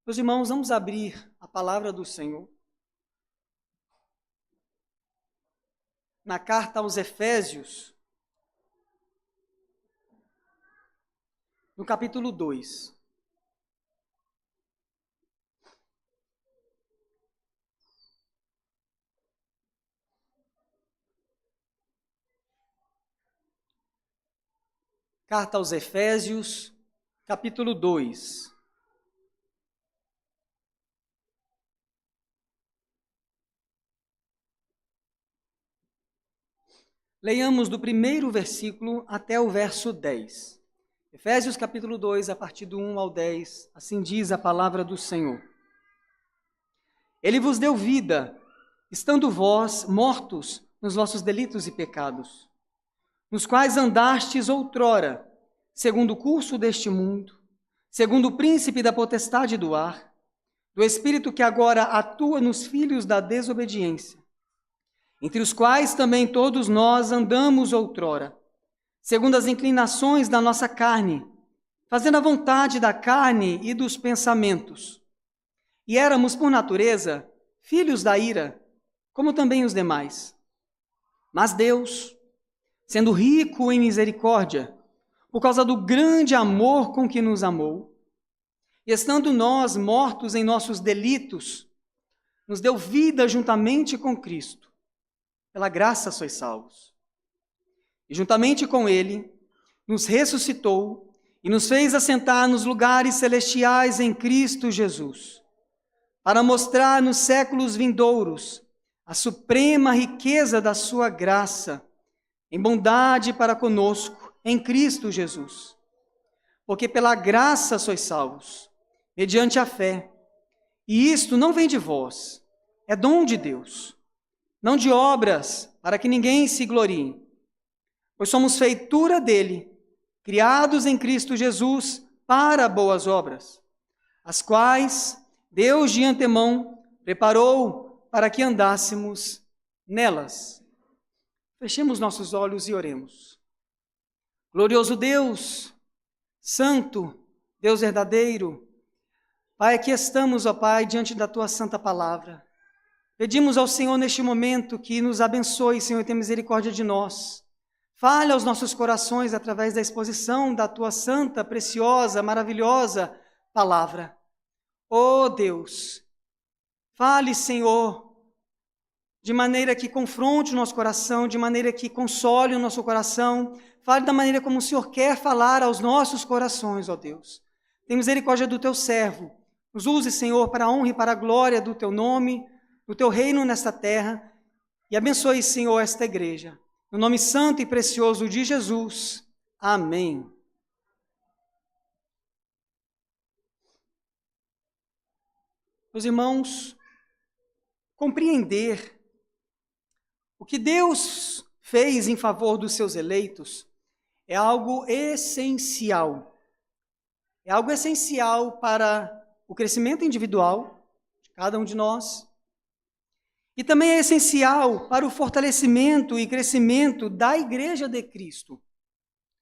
Meus irmãos, vamos abrir a palavra do Senhor na carta aos Efésios, no capítulo 2. Carta aos Efésios, capítulo 2. Leiamos do primeiro versículo até o verso 10. Efésios capítulo 2, a partir do 1 ao 10, assim diz a palavra do Senhor. Ele vos deu vida, estando vós mortos nos vossos delitos e pecados, nos quais andastes outrora, segundo o curso deste mundo, segundo o príncipe da potestade do ar, do espírito que agora atua nos filhos da desobediência, entre os quais também todos nós andamos outrora, segundo as inclinações da nossa carne, fazendo a vontade da carne e dos pensamentos. E éramos, por natureza, filhos da ira, como também os demais. Mas Deus, sendo rico em misericórdia, por causa do grande amor com que nos amou, e estando nós mortos em nossos delitos, nos deu vida juntamente com Cristo. Pela graça sois salvos. E juntamente com Ele, nos ressuscitou e nos fez assentar nos lugares celestiais em Cristo Jesus, para mostrar nos séculos vindouros a suprema riqueza da sua graça, em bondade para conosco, em Cristo Jesus. Porque pela graça sois salvos, mediante a fé. E isto não vem de vós, é dom de Deus, não de obras, para que ninguém se glorie. Pois somos feitura dele, criados em Cristo Jesus para boas obras, as quais Deus de antemão preparou para que andássemos nelas. Fechemos nossos olhos e oremos. Glorioso Deus, Santo, Deus verdadeiro, Pai, aqui estamos, ó Pai, diante da Tua santa palavra. Pedimos ao Senhor neste momento que nos abençoe, Senhor, e tenha misericórdia de nós. Fale aos nossos corações através da exposição da Tua santa, preciosa, maravilhosa palavra. Oh Deus, fale, Senhor, de maneira que confronte o nosso coração, de maneira que console o nosso coração. Fale da maneira como o Senhor quer falar aos nossos corações, ó Deus. Tenha misericórdia do Teu servo. Nos use, Senhor, para a honra e para a glória do Teu nome, do Teu reino nesta terra. E abençoe, Senhor, esta igreja. No nome santo e precioso de Jesus. Amém. Meus irmãos, compreender o que Deus fez em favor dos seus eleitos é algo essencial. É algo essencial para o crescimento individual de cada um de nós. E também é essencial para o fortalecimento e crescimento da Igreja de Cristo.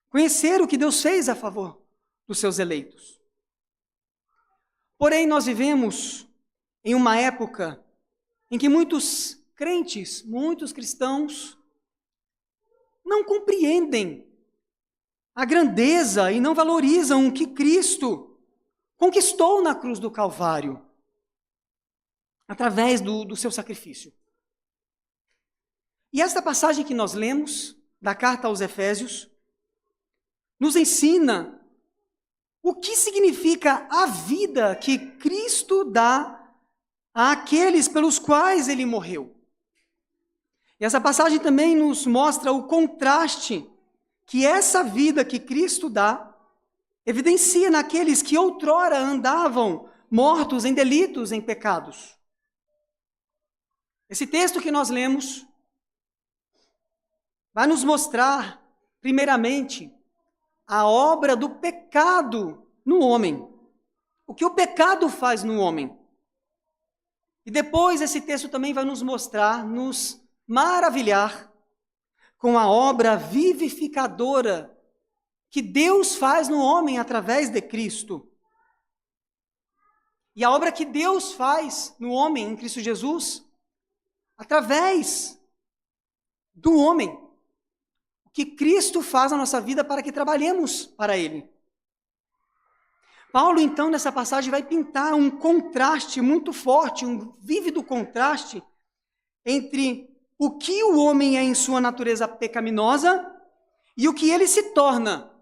Conhecer o que Deus fez a favor dos seus eleitos. Porém, nós vivemos em uma época em que muitos crentes, muitos cristãos, não compreendem a grandeza e não valorizam o que Cristo conquistou na cruz do Calvário, através do seu sacrifício. E esta passagem que nós lemos, da carta aos Efésios, nos ensina o que significa a vida que Cristo dá àqueles pelos quais Ele morreu. E essa passagem também nos mostra o contraste que essa vida que Cristo dá evidencia naqueles que outrora andavam mortos em delitos, em pecados. Esse texto que nós lemos vai nos mostrar, primeiramente, a obra do pecado no homem. O que o pecado faz no homem. E depois esse texto também vai nos mostrar, nos maravilhar com a obra vivificadora que Deus faz no homem através de Cristo. E a obra que Deus faz no homem, em Cristo Jesus, através do homem. O que Cristo faz na nossa vida para que trabalhemos para Ele. Paulo, então, nessa passagem, vai pintar um contraste muito forte, um vívido contraste entre o que o homem é em sua natureza pecaminosa e o que ele se torna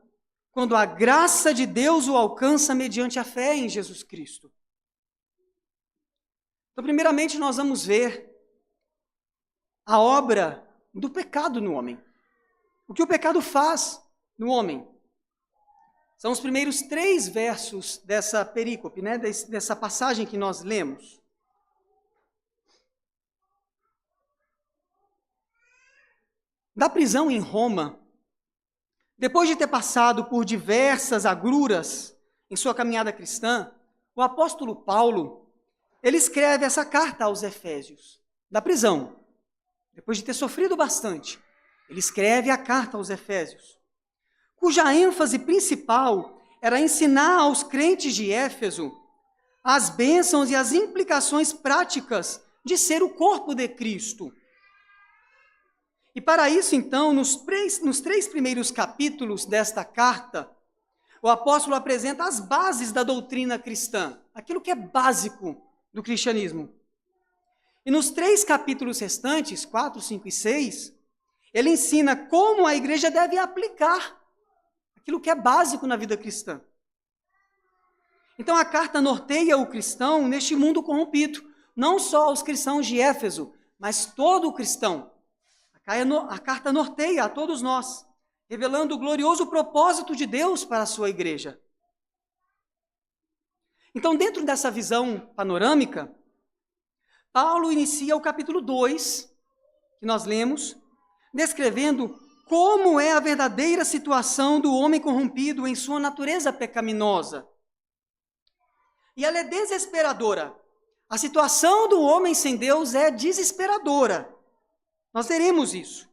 quando a graça de Deus o alcança mediante a fé em Jesus Cristo. Então, primeiramente, nós vamos ver a obra do pecado no homem. O que o pecado faz no homem. São os primeiros 3 versos dessa perícope, né? Dessa passagem que nós lemos. Da prisão em Roma, depois de ter passado por diversas agruras em sua caminhada cristã, o apóstolo Paulo, ele escreve essa carta aos Efésios, da prisão. Depois de ter sofrido bastante, ele escreve a carta aos Efésios, cuja ênfase principal era ensinar aos crentes de Éfeso as bênçãos e as implicações práticas de ser o corpo de Cristo. E para isso, então, nos 3 primeiros capítulos desta carta, o apóstolo apresenta as bases da doutrina cristã, aquilo que é básico do cristianismo. E nos 3 capítulos restantes, 4, 5 e 6, ele ensina como a igreja deve aplicar aquilo que é básico na vida cristã. Então a carta norteia o cristão neste mundo corrompido, não só os cristãos de Éfeso, mas todo o cristão. A carta norteia a todos nós, revelando o glorioso propósito de Deus para a sua igreja. Então, dentro dessa visão panorâmica, Paulo inicia o capítulo 2, que nós lemos, descrevendo como é a verdadeira situação do homem corrompido em sua natureza pecaminosa. E ela é desesperadora. A situação do homem sem Deus é desesperadora. Nós veremos isso.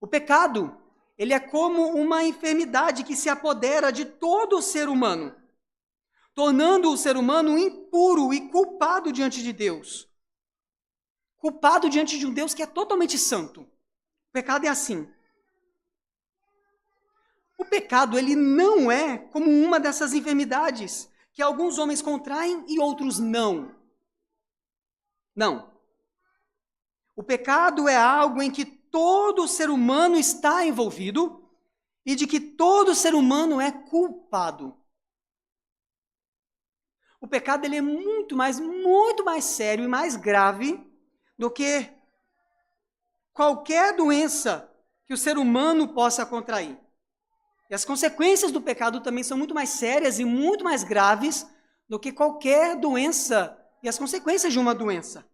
O pecado, ele é como uma enfermidade que se apodera de todo o ser humano, tornando o ser humano impuro e culpado diante de Deus. Culpado diante de um Deus que é totalmente santo. O pecado é assim. O pecado, ele não é como uma dessas enfermidades que alguns homens contraem e outros não. Não. O pecado é algo em que todo ser humano está envolvido e de que todo ser humano é culpado. O pecado ele é muito mais sério e mais grave do que qualquer doença que o ser humano possa contrair. E as consequências do pecado também são muito mais sérias e muito mais graves do que qualquer doença e as consequências de uma doença.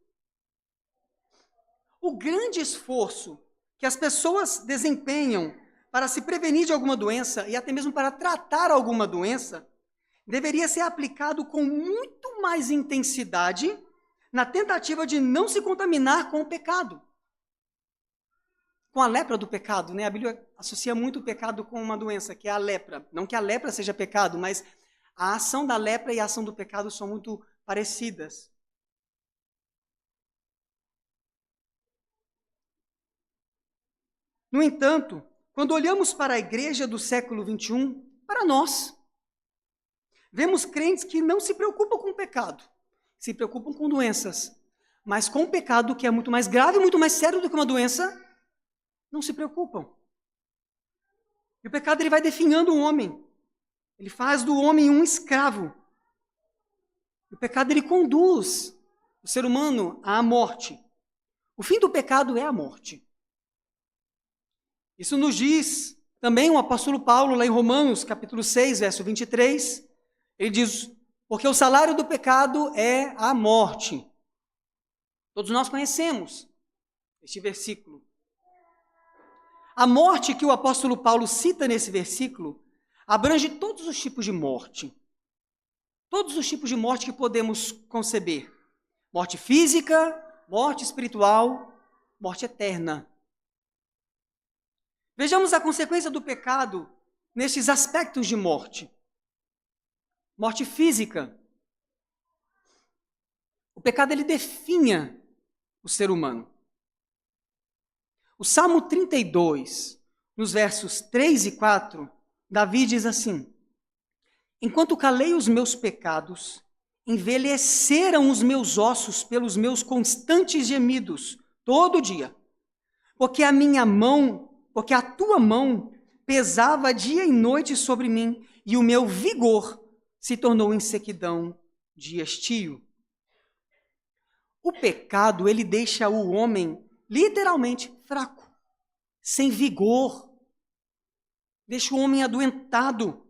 O grande esforço que as pessoas desempenham para se prevenir de alguma doença e até mesmo para tratar alguma doença deveria ser aplicado com muito mais intensidade na tentativa de não se contaminar com o pecado. Com a lepra do pecado, né? A Bíblia associa muito o pecado com uma doença, que é a lepra. Não que a lepra seja pecado, mas a ação da lepra e a ação do pecado são muito parecidas. No entanto, quando olhamos para a igreja do século XXI, para nós, vemos crentes que não se preocupam com o pecado, se preocupam com doenças, mas com o pecado, que é muito mais grave, muito mais sério do que uma doença, não se preocupam. E o pecado ele vai definhando o homem, ele faz do homem um escravo. O pecado ele conduz o ser humano à morte. O fim do pecado é a morte. Isso nos diz também o apóstolo Paulo, lá em Romanos, capítulo 6, verso 23. Ele diz, porque o salário do pecado é a morte. Todos nós conhecemos este versículo. A morte que o apóstolo Paulo cita nesse versículo abrange todos os tipos de morte. Todos os tipos de morte que podemos conceber. Morte física, morte espiritual, morte eterna. Vejamos a consequência do pecado nesses aspectos de morte. Morte física. O pecado, ele definha o ser humano. O Salmo 32, nos versos 3 e 4, Davi diz assim: enquanto calei os meus pecados, envelheceram os meus ossos pelos meus constantes gemidos, todo dia. Porque a tua mão pesava dia e noite sobre mim, e o meu vigor se tornou em sequidão de estio. O pecado, ele deixa o homem literalmente fraco, sem vigor. Deixa o homem adoentado,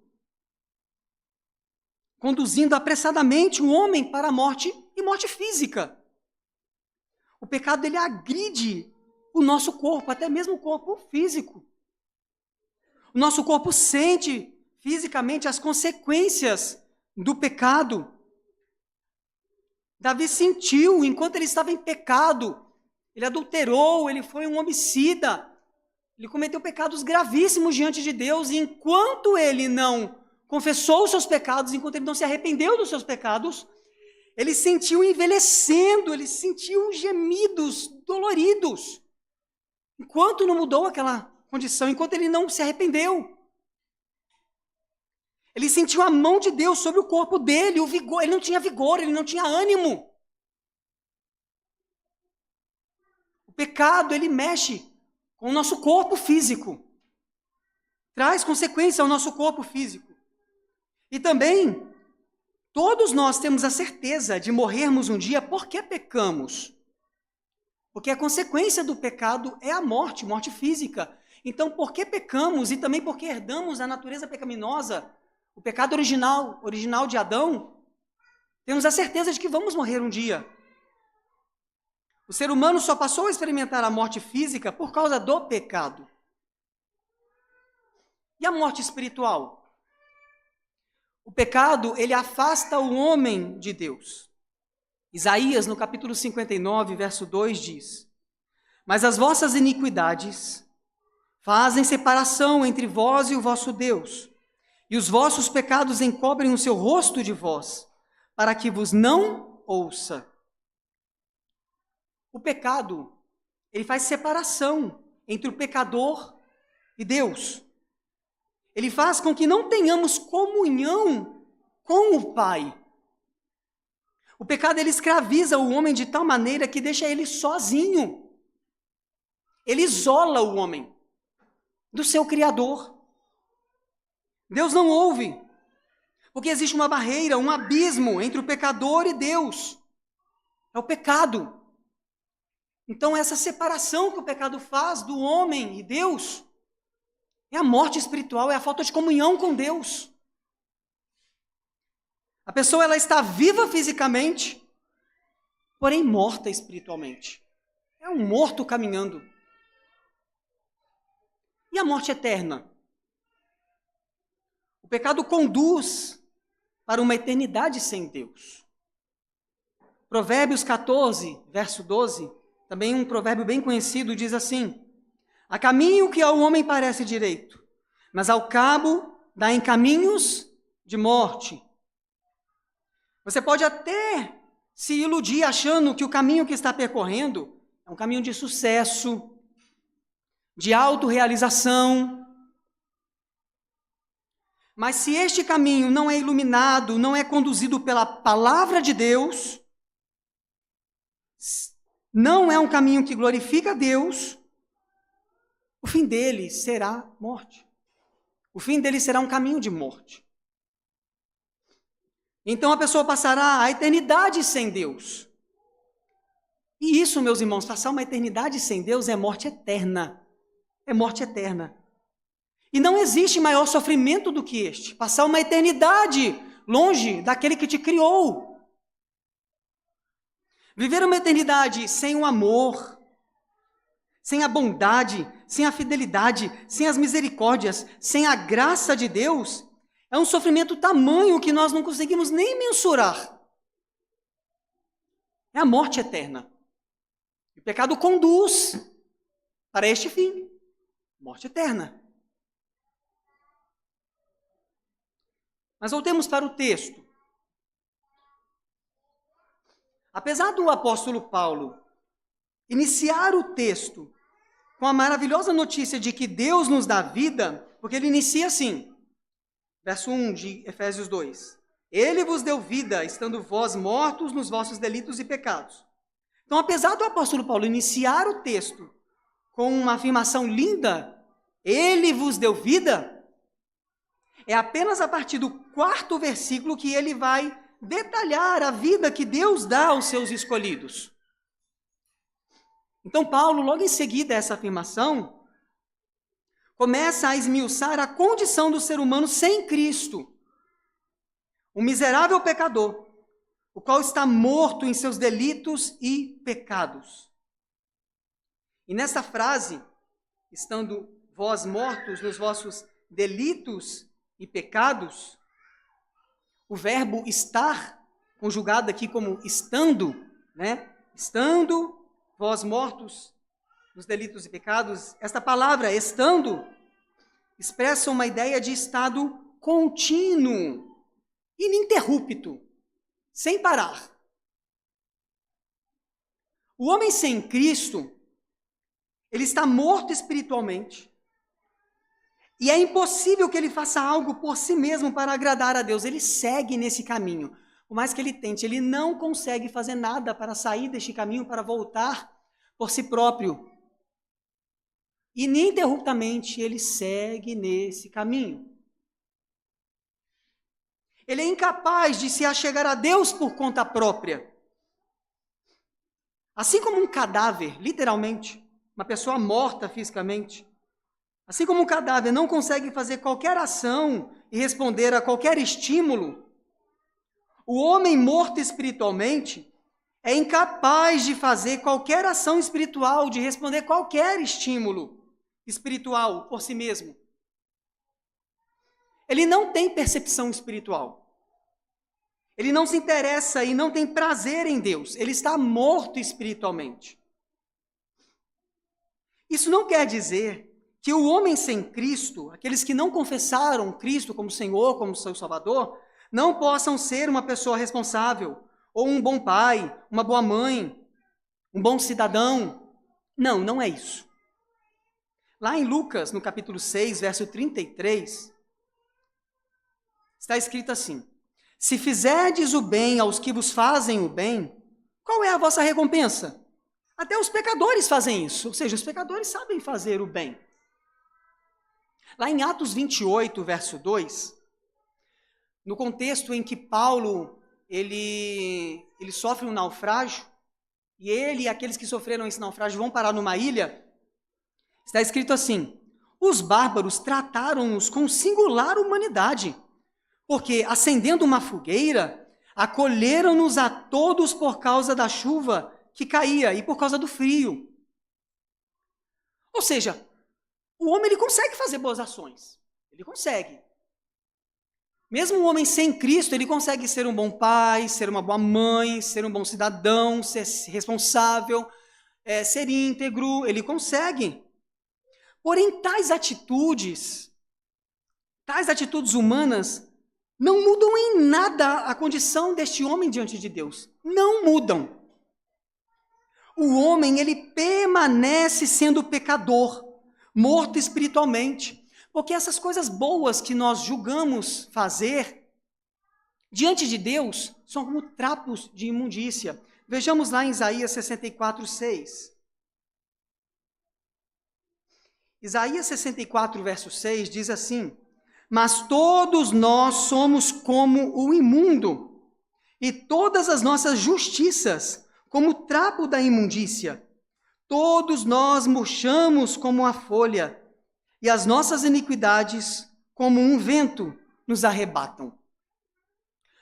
conduzindo apressadamente o homem para a morte e morte física. O pecado, ele agride o nosso corpo, até mesmo o corpo físico. O nosso corpo sente fisicamente as consequências do pecado. Davi sentiu, enquanto ele estava em pecado, ele adulterou, ele foi um homicida, ele cometeu pecados gravíssimos diante de Deus, e enquanto ele não confessou os seus pecados, enquanto ele não se arrependeu dos seus pecados, ele sentiu envelhecendo, ele sentiu gemidos doloridos, enquanto não mudou aquela condição, enquanto ele não se arrependeu. Ele sentiu a mão de Deus sobre o corpo dele, o vigor, ele não tinha vigor, ele não tinha ânimo. O pecado, ele mexe com o nosso corpo físico, traz consequência ao nosso corpo físico. E também, todos nós temos a certeza de morrermos um dia porque pecamos. Porque a consequência do pecado é a morte, morte física. Então, porque pecamos e também porque herdamos a natureza pecaminosa, o pecado original de Adão, temos a certeza de que vamos morrer um dia. O ser humano só passou a experimentar a morte física por causa do pecado. E a morte espiritual? O pecado, ele afasta o homem de Deus. Isaías, no capítulo 59, verso 2, diz: mas as vossas iniquidades fazem separação entre vós e o vosso Deus, e os vossos pecados encobrem o seu rosto de vós, para que vos não ouça. O pecado, ele faz separação entre o pecador e Deus. Ele faz com que não tenhamos comunhão com o Pai. O pecado, ele escraviza o homem de tal maneira que deixa ele sozinho. Ele isola o homem do seu Criador. Deus não ouve, porque existe uma barreira, um abismo entre o pecador e Deus. É o pecado. Então, essa separação que o pecado faz do homem e Deus é a morte espiritual, é a falta de comunhão com Deus. A pessoa, ela está viva fisicamente, porém morta espiritualmente. É um morto caminhando. E a morte eterna? O pecado conduz para uma eternidade sem Deus. Provérbios 14, verso 12, também um provérbio bem conhecido, diz assim: há caminho que ao homem parece direito, mas ao cabo dá em caminhos de morte. Você pode até se iludir achando que o caminho que está percorrendo é um caminho de sucesso, de autorrealização. Mas se este caminho não é iluminado, não é conduzido pela palavra de Deus, não é um caminho que glorifica a Deus, o fim dele será morte. O fim dele será um caminho de morte. Então a pessoa passará a eternidade sem Deus. E isso, meus irmãos, passar uma eternidade sem Deus é morte eterna. É morte eterna. E não existe maior sofrimento do que este, passar uma eternidade longe daquele que te criou. Viver uma eternidade sem o amor, sem a bondade, sem a fidelidade, sem as misericórdias, sem a graça de Deus, é um sofrimento tamanho que nós não conseguimos nem mensurar. É a morte eterna. O pecado conduz para este fim, morte eterna. Mas voltemos para o texto. Apesar do apóstolo Paulo iniciar o texto com a maravilhosa notícia de que Deus nos dá vida, porque ele inicia assim, verso 1 de Efésios 2. Ele vos deu vida, estando vós mortos nos vossos delitos e pecados. Então, apesar do apóstolo Paulo iniciar o texto com uma afirmação linda, ele vos deu vida, é apenas a partir do 4º versículo que ele vai detalhar a vida que Deus dá aos seus escolhidos. Então, Paulo, logo em seguida a essa afirmação, começa a esmiuçar a condição do ser humano sem Cristo. Um miserável pecador, o qual está morto em seus delitos e pecados. E nessa frase, estando vós mortos nos vossos delitos e pecados, o verbo estar, conjugado aqui como estando, né? Estando vós mortos nos delitos e pecados, esta palavra, estando, expressa uma ideia de estado contínuo, ininterrupto, sem parar. O homem sem Cristo, ele está morto espiritualmente, e é impossível que ele faça algo por si mesmo para agradar a Deus. Ele segue nesse caminho. Por mais que ele tente, ele não consegue fazer nada para sair deste caminho, para voltar por si próprio. Ininterruptamente ele segue nesse caminho. Ele é incapaz de se achegar a Deus por conta própria. Assim como um cadáver, literalmente, uma pessoa morta fisicamente, assim como um cadáver não consegue fazer qualquer ação e responder a qualquer estímulo, o homem morto espiritualmente é incapaz de fazer qualquer ação espiritual, de responder qualquer estímulo espiritual por si mesmo. Ele não tem percepção espiritual. Ele não se interessa e não tem prazer em Deus. Ele está morto espiritualmente. Isso não quer dizer que o homem sem Cristo, aqueles que não confessaram Cristo como Senhor, como seu Salvador, não possam ser uma pessoa responsável, ou um bom pai, uma boa mãe, um bom cidadão. Não, não é isso. Lá em Lucas, no capítulo 6, verso 33, está escrito assim: se fizerdes o bem aos que vos fazem o bem, qual é a vossa recompensa? Até os pecadores fazem isso, ou seja, os pecadores sabem fazer o bem. Lá em Atos 28, verso 2, no contexto em que Paulo ele sofre um naufrágio, e ele e aqueles que sofreram esse naufrágio vão parar numa ilha, está escrito assim: os bárbaros trataram-nos com singular humanidade, porque, acendendo uma fogueira, acolheram-nos a todos por causa da chuva que caía e por causa do frio. Ou seja, o homem ele consegue fazer boas ações. Ele consegue. Mesmo o homem sem Cristo, ele consegue ser um bom pai, ser uma boa mãe, ser um bom cidadão, ser responsável, ser íntegro, ele consegue. Porém, tais atitudes humanas, não mudam em nada a condição deste homem diante de Deus. Não mudam. O homem, ele permanece sendo pecador, morto espiritualmente, porque essas coisas boas que nós julgamos fazer, diante de Deus, são como trapos de imundícia. Vejamos lá em Isaías 64, 6. Isaías 64, verso 6, diz assim: mas todos nós somos como o imundo, e todas as nossas justiças como o trapo da imundícia. Todos nós murchamos como a folha, e as nossas iniquidades, como um vento, nos arrebatam.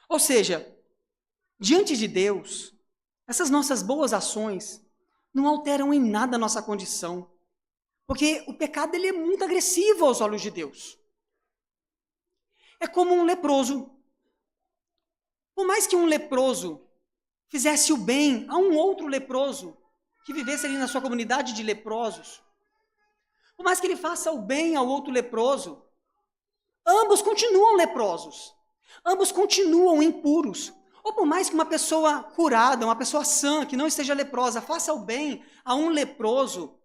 Ou seja, diante de Deus, essas nossas boas ações não alteram em nada a nossa condição, porque o pecado ele é muito agressivo aos olhos de Deus. É como um leproso. Por mais que um leproso fizesse o bem a um outro leproso, que vivesse ali na sua comunidade de leprosos, por mais que ele faça o bem ao outro leproso, ambos continuam leprosos, ambos continuam impuros. Ou por mais que uma pessoa curada, uma pessoa sã, que não esteja leprosa, faça o bem a um leproso,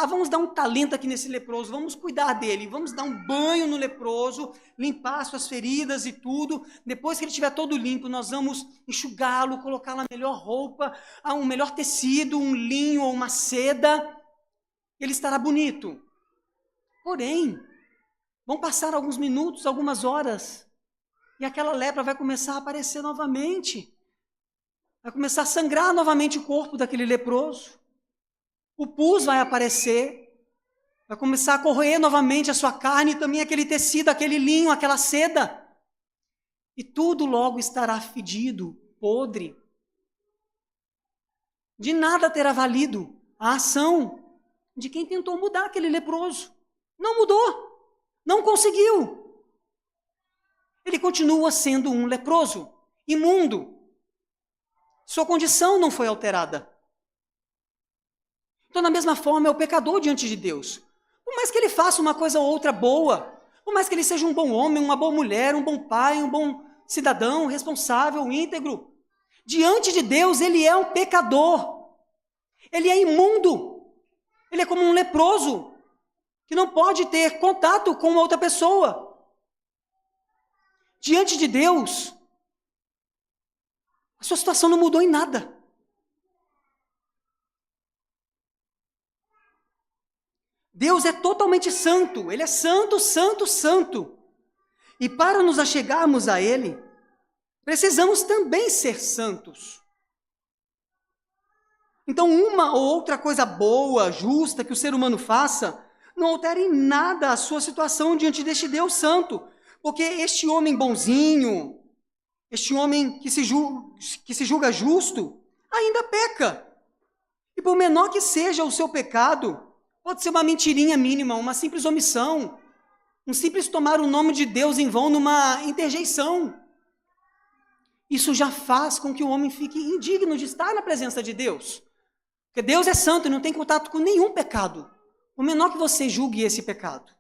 vamos dar um talento aqui nesse leproso, vamos cuidar dele, vamos dar um banho no leproso, limpar suas feridas e tudo. Depois que ele estiver todo limpo, nós vamos enxugá-lo, colocá-lo na melhor roupa, um melhor tecido, um linho ou uma seda. Ele estará bonito. Porém, vão passar alguns minutos, algumas horas, e aquela lepra vai começar a aparecer novamente. Vai começar a sangrar novamente o corpo daquele leproso. O pus vai aparecer, vai começar a corroer novamente a sua carne, e também aquele tecido, aquele linho, aquela seda. E tudo logo estará fedido, podre. De nada terá valido a ação de quem tentou mudar aquele leproso. Não mudou, não conseguiu. Ele continua sendo um leproso, imundo. Sua condição não foi alterada. Então, da mesma forma, é o pecador diante de Deus. Por mais que ele faça uma coisa ou outra boa, por mais que ele seja um bom homem, uma boa mulher, um bom pai, um bom cidadão, responsável, íntegro, diante de Deus ele é um pecador. Ele é imundo. Ele é como um leproso, que não pode ter contato com outra pessoa. Diante de Deus, a sua situação não mudou em nada. Deus é totalmente santo, Ele é santo, santo, santo. E para nos achegarmos a Ele, precisamos também ser santos. Então, uma ou outra coisa boa, justa que o ser humano faça, não altere em nada a sua situação diante deste Deus santo. Porque este homem bonzinho, este homem que se julga justo, ainda peca. E por menor que seja o seu pecado, pode ser uma mentirinha mínima, uma simples omissão, um simples tomar o nome de Deus em vão numa interjeição. Isso já faz com que o homem fique indigno de estar na presença de Deus. Porque Deus é santo e não tem contato com nenhum pecado, por menor que você julgue esse pecado.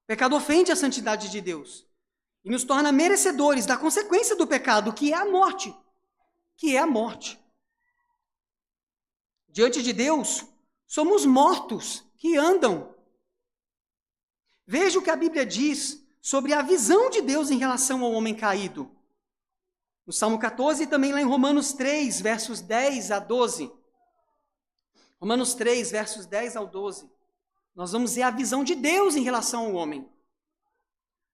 O pecado ofende a santidade de Deus e nos torna merecedores da consequência do pecado, que é a morte. Que é a morte. Diante de Deus, somos mortos que andam. Veja o que a Bíblia diz sobre a visão de Deus em relação ao homem caído. No Salmo 14 e também lá em Romanos 3, versos 10 a 12. Romanos 3, versos 10 ao 12. Nós vamos ver a visão de Deus em relação ao homem.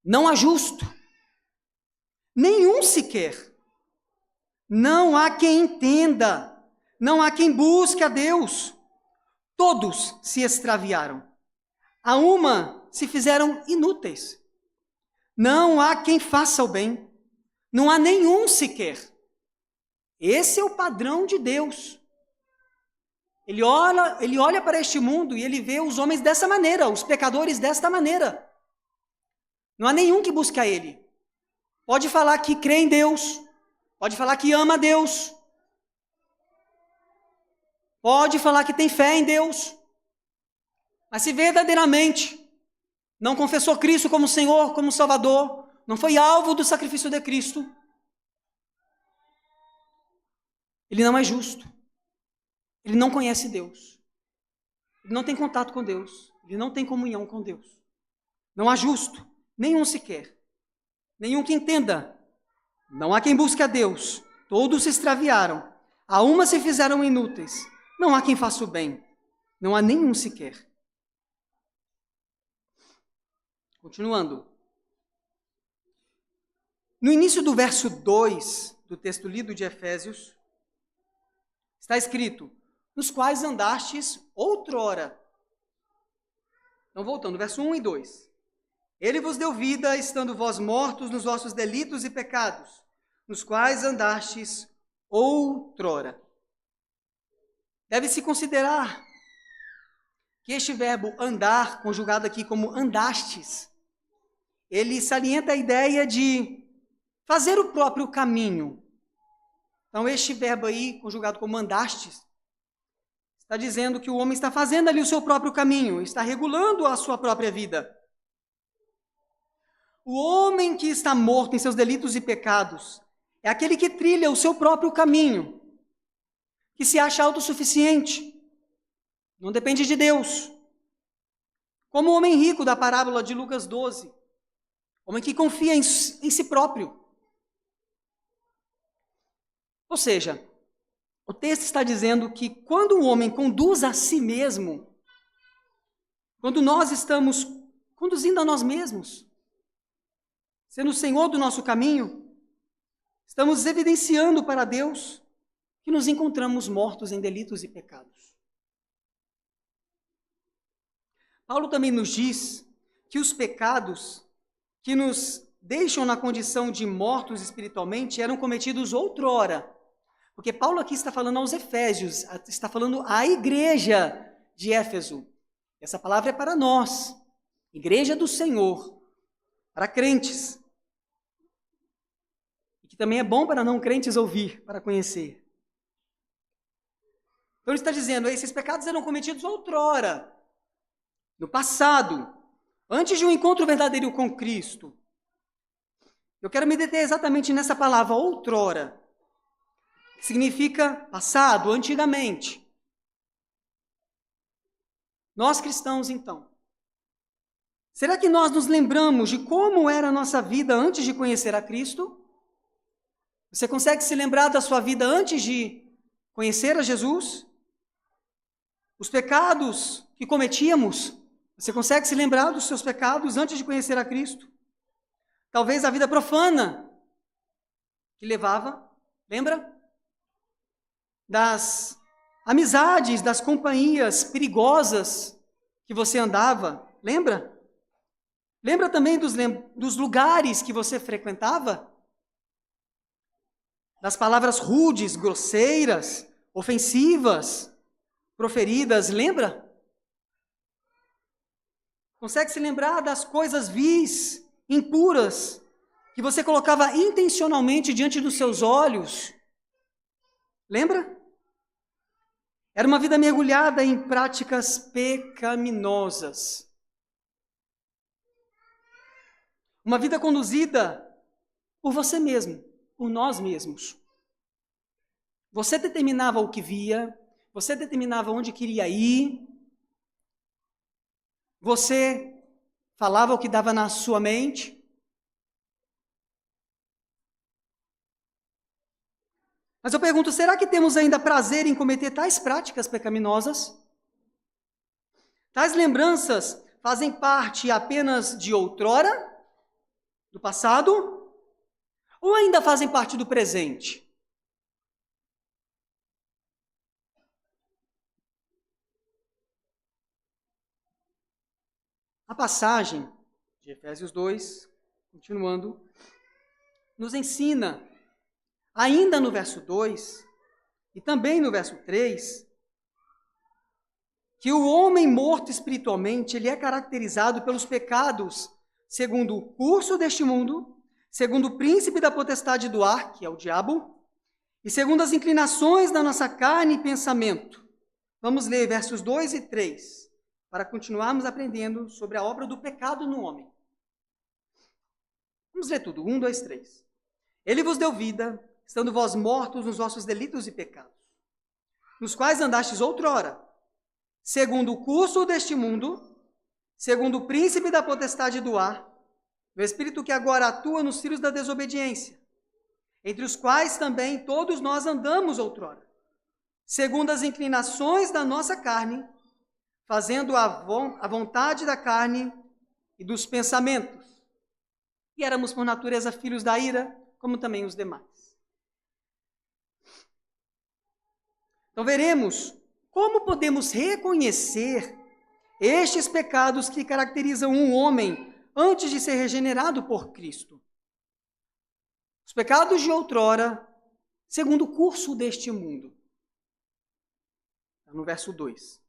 Não há justo, nenhum sequer. Não há quem entenda. Não há quem busque a Deus. Todos se extraviaram. A uma se fizeram inúteis. Não há quem faça o bem. Não há nenhum sequer. Esse é o padrão de Deus. Ele olha para este mundo e ele vê os homens dessa maneira, os pecadores desta maneira. Não há nenhum que busque a Ele. Pode falar que crê em Deus, pode falar que ama a Deus, pode falar que tem fé em Deus, mas se verdadeiramente não confessou Cristo como Senhor, como Salvador, não foi alvo do sacrifício de Cristo, ele não é justo, ele não conhece Deus, ele não tem contato com Deus, ele não tem comunhão com Deus. Não há justo, nenhum sequer, nenhum que entenda. Não há quem busque a Deus, todos se extraviaram, a uma se fizeram inúteis. Não há quem faça o bem, não há nenhum sequer. Continuando. No início do verso 2 do texto lido de Efésios, está escrito: nos quais andastes outrora. Então, voltando, verso 1 e 2. Ele vos deu vida, estando vós mortos nos vossos delitos e pecados, nos quais andastes outrora. Deve-se considerar que este verbo andar, conjugado aqui como andastes, ele salienta a ideia de fazer o próprio caminho. Então, este verbo aí, conjugado como andastes, está dizendo que o homem está fazendo ali o seu próprio caminho, está regulando a sua própria vida. O homem que está morto em seus delitos e pecados é aquele que trilha o seu próprio caminho, que se acha autossuficiente, não depende de Deus. Como o homem rico da parábola de Lucas 12, homem que confia em si próprio. Ou seja, o texto está dizendo que quando o homem conduz a si mesmo, quando nós estamos conduzindo a nós mesmos, sendo o Senhor do nosso caminho, estamos evidenciando para Deus que nos encontramos mortos em delitos e pecados. Paulo também nos diz que os pecados que nos deixam na condição de mortos espiritualmente eram cometidos outrora. Porque Paulo aqui está falando aos Efésios, está falando à igreja de Éfeso. Essa palavra é para nós, igreja do Senhor, para crentes. E que também é bom para não crentes ouvir, para conhecer. Então ele está dizendo, esses pecados eram cometidos outrora, no passado, antes de um encontro verdadeiro com Cristo. Eu quero me deter exatamente nessa palavra, outrora, que significa passado, antigamente. Nós cristãos, então, será que nós nos lembramos de como era a nossa vida antes de conhecer a Cristo? Você consegue se lembrar da sua vida antes de conhecer a Jesus? Os pecados que cometíamos, você consegue se lembrar dos seus pecados antes de conhecer a Cristo? Talvez a vida profana que levava, lembra? Das amizades, das companhias perigosas que você andava, lembra? Lembra também dos lugares que você frequentava? Das palavras rudes, grosseiras, ofensivas, proferidas, lembra? Consegue se lembrar das coisas vis, impuras, que você colocava intencionalmente diante dos seus olhos? Lembra? Era uma vida mergulhada em práticas pecaminosas. Uma vida conduzida por você mesmo, por nós mesmos. Você determinava o que via, você determinava onde queria ir, você falava o que dava na sua mente. Mas eu pergunto, será que temos ainda prazer em cometer tais práticas pecaminosas? Tais lembranças fazem parte apenas de outrora, do passado, ou ainda fazem parte do presente? A passagem de Efésios 2, continuando, nos ensina, ainda no verso 2 e também no verso 3, que o homem morto espiritualmente, ele é caracterizado pelos pecados segundo o curso deste mundo, segundo o príncipe da potestade do ar, que é o diabo, e segundo as inclinações da nossa carne e pensamento. Vamos ler versos 2 e 3, para continuarmos aprendendo sobre a obra do pecado no homem. Vamos ler tudo, 1, 2, 3. Ele vos deu vida, estando vós mortos nos vossos delitos e pecados, nos quais andastes outrora, segundo o curso deste mundo, segundo o príncipe da potestade do ar, o espírito que agora atua nos filhos da desobediência, entre os quais também todos nós andamos outrora, segundo as inclinações da nossa carne, fazendo a vontade da carne e dos pensamentos. E éramos por natureza filhos da ira, como também os demais. Então veremos como podemos reconhecer estes pecados que caracterizam um homem antes de ser regenerado por Cristo. Os pecados de outrora, segundo o curso deste mundo. No verso 2.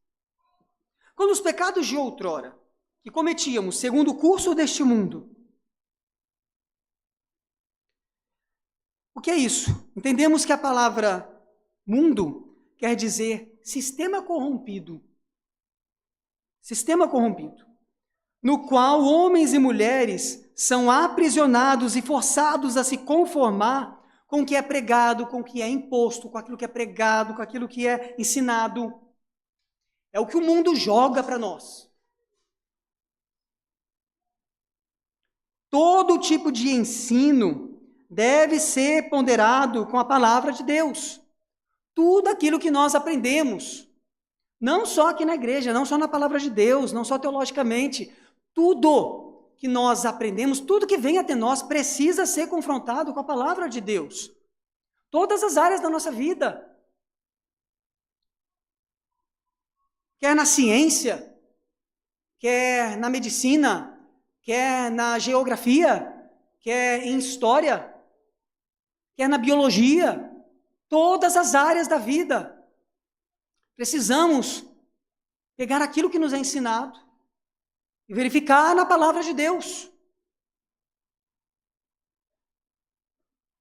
Quando os pecados de outrora, que cometíamos segundo o curso deste mundo, o que é isso? Entendemos que a palavra mundo quer dizer sistema corrompido. Sistema corrompido, no qual homens e mulheres são aprisionados e forçados a se conformar com o que é pregado, com o que é imposto, com aquilo que é pregado, com aquilo que é ensinado. É o que o mundo joga para nós. Todo tipo de ensino deve ser ponderado com a palavra de Deus. Tudo aquilo que nós aprendemos, não só aqui na igreja, não só na palavra de Deus, não só teologicamente, tudo que nós aprendemos, tudo que vem até nós precisa ser confrontado com a palavra de Deus. Todas as áreas da nossa vida. Quer na ciência, quer na medicina, quer na geografia, quer em história, quer na biologia, todas as áreas da vida. Precisamos pegar aquilo que nos é ensinado e verificar na palavra de Deus.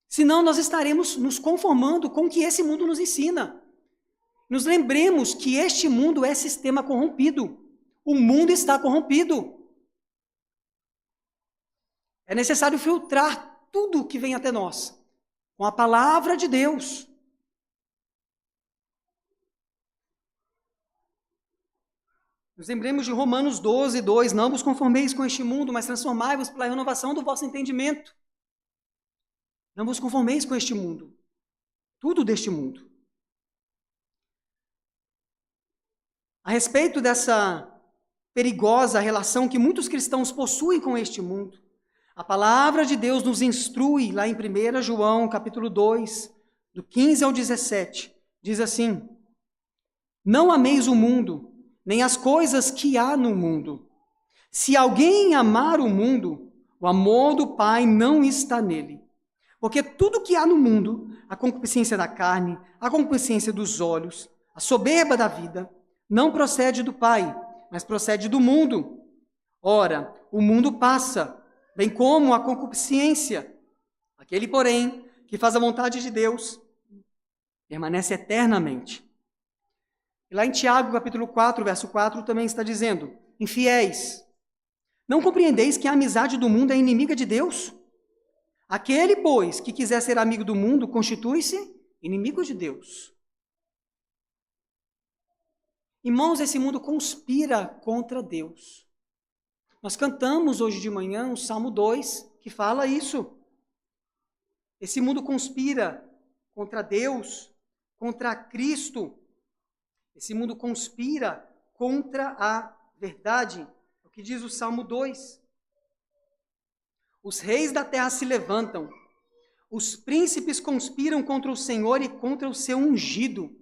Senão nós estaremos nos conformando com o que esse mundo nos ensina. Nos lembremos que este mundo é sistema corrompido. O mundo está corrompido. É necessário filtrar tudo que vem até nós com a palavra de Deus. Nos lembremos de Romanos 12, 2. Não vos conformeis com este mundo, mas transformai-vos pela renovação do vosso entendimento. Não vos conformeis com este mundo. Tudo deste mundo. A respeito dessa perigosa relação que muitos cristãos possuem com este mundo, a palavra de Deus nos instrui lá em 1 João, capítulo 2, do 15 ao 17. Diz assim: não ameis o mundo, nem as coisas que há no mundo. Se alguém amar o mundo, o amor do Pai não está nele. Porque tudo que há no mundo, a concupiscência da carne, a concupiscência dos olhos, a soberba da vida, não procede do Pai, mas procede do mundo. Ora, o mundo passa, bem como a concupiscência. Aquele, porém, que faz a vontade de Deus, permanece eternamente. E lá em Tiago, capítulo 4, verso 4, também está dizendo: infiéis, não compreendeis que a amizade do mundo é inimiga de Deus? Aquele, pois, que quiser ser amigo do mundo, constitui-se inimigo de Deus. Irmãos, esse mundo conspira contra Deus. Nós cantamos hoje de manhã o Salmo 2, que fala isso. Esse mundo conspira contra Deus, contra Cristo. Esse mundo conspira contra a verdade. É o que diz o Salmo 2. Os reis da terra se levantam. Os príncipes conspiram contra o Senhor e contra o seu ungido.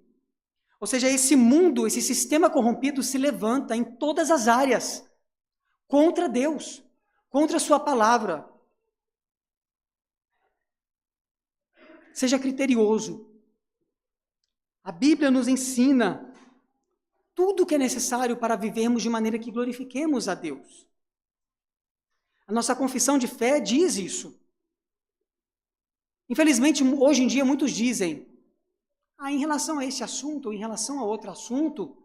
Ou seja, esse mundo, esse sistema corrompido se levanta em todas as áreas contra Deus, contra a sua palavra. Seja criterioso. A Bíblia nos ensina tudo o que é necessário para vivermos de maneira que glorifiquemos a Deus. A nossa confissão de fé diz isso. Infelizmente, hoje em dia, muitos dizem: em relação a esse assunto, ou em relação a outro assunto,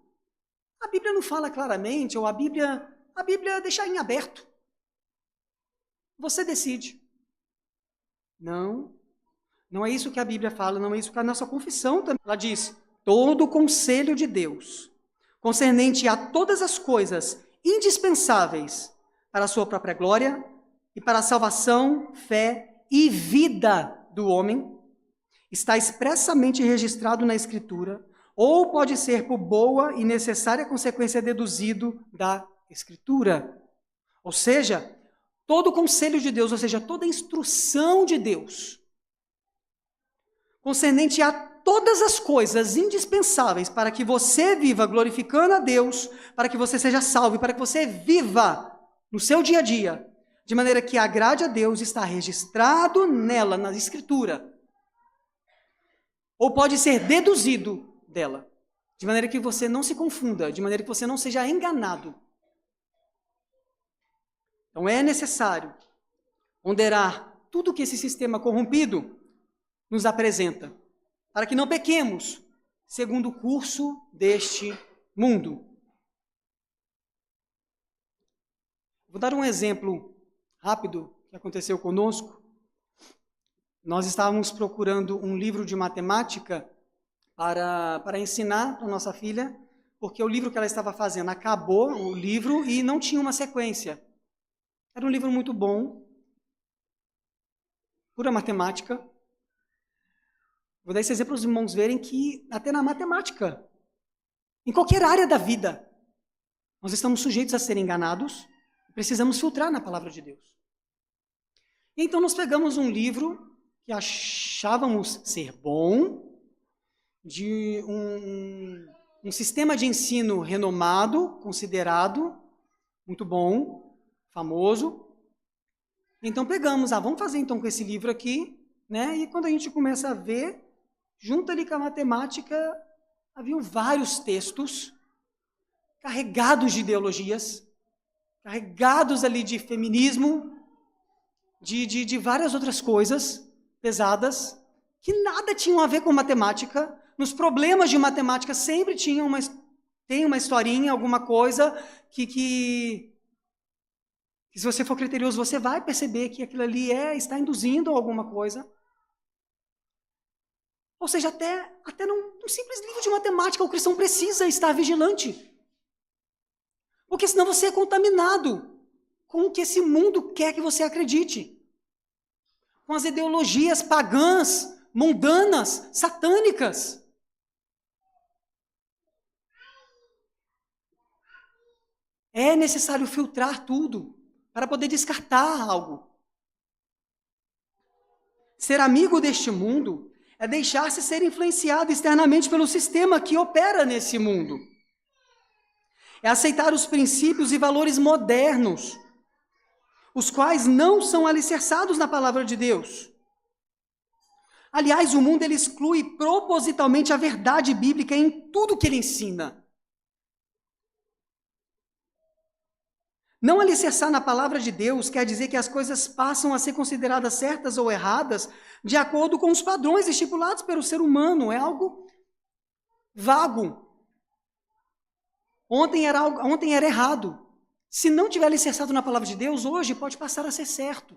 a Bíblia não fala claramente, ou a Bíblia deixa em aberto. Você decide. Não é isso que a Bíblia fala, não é isso que a nossa confissão também. Ela diz: todo o conselho de Deus, concernente a todas as coisas indispensáveis para a sua própria glória e para a salvação, fé e vida do homem, está expressamente registrado na Escritura, ou pode ser por boa e necessária consequência deduzido da Escritura. Ou seja, todo o conselho de Deus, ou seja, toda a instrução de Deus, concernente a todas as coisas indispensáveis para que você viva glorificando a Deus, para que você seja salvo, para que você viva no seu dia a dia, de maneira que agrade a Deus, está registrado nela, na Escritura. Ou pode ser deduzido dela, de maneira que você não se confunda, de maneira que você não seja enganado. Então é necessário ponderar tudo que esse sistema corrompido nos apresenta, para que não pequemos segundo o curso deste mundo. Vou dar um exemplo rápido aconteceu conosco. Nós estávamos procurando um livro de matemática para ensinar para nossa filha, porque o livro que ela estava fazendo acabou, o livro, e não tinha uma sequência. Era um livro muito bom, pura matemática. Vou dar esse exemplo para os irmãos verem que até na matemática, em qualquer área da vida, nós estamos sujeitos a ser enganados, precisamos filtrar na palavra de Deus. Então nós pegamos um livro que achávamos ser bom, de um sistema de ensino renomado, considerado, muito bom, famoso. Então pegamos, vamos fazer então com esse livro aqui, né? E quando a gente começa a ver, junto ali com a matemática, haviam vários textos carregados de ideologias, carregados ali de feminismo, de várias outras coisas pesadas, que nada tinham a ver com matemática. Nos problemas de matemática sempre tem uma historinha, alguma coisa que se você for criterioso, você vai perceber que aquilo ali está induzindo a alguma coisa. Ou seja, até num simples livro de matemática, o cristão precisa estar vigilante. Porque senão você é contaminado com o que esse mundo quer que você acredite. Com as ideologias pagãs, mundanas, satânicas. É necessário filtrar tudo para poder descartar algo. Ser amigo deste mundo é deixar-se ser influenciado externamente pelo sistema que opera nesse mundo. É aceitar os princípios e valores modernos, os quais não são alicerçados na palavra de Deus. Aliás, o mundo ele exclui propositalmente a verdade bíblica em tudo que ele ensina. Não alicerçar na palavra de Deus quer dizer que as coisas passam a ser consideradas certas ou erradas de acordo com os padrões estipulados pelo ser humano. É algo vago. Ontem era errado. Se não tiver alicerçado na palavra de Deus, hoje pode passar a ser certo.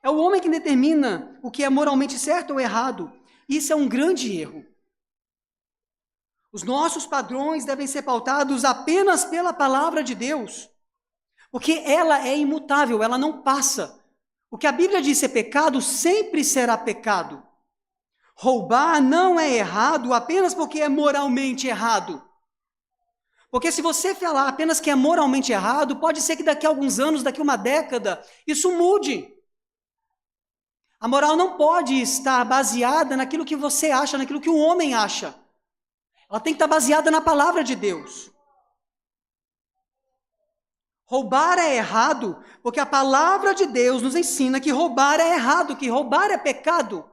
É o homem que determina o que é moralmente certo ou errado. Isso é um grande erro. Os nossos padrões devem ser pautados apenas pela palavra de Deus, porque ela é imutável, ela não passa. O que a Bíblia diz ser pecado, sempre será pecado. Roubar não é errado apenas porque é moralmente errado. Porque se você falar apenas que é moralmente errado, pode ser que daqui a alguns anos, daqui a uma década, isso mude. A moral não pode estar baseada naquilo que você acha, naquilo que o homem acha. Ela tem que estar baseada na palavra de Deus. Roubar é errado, porque a palavra de Deus nos ensina que roubar é errado, que roubar é pecado.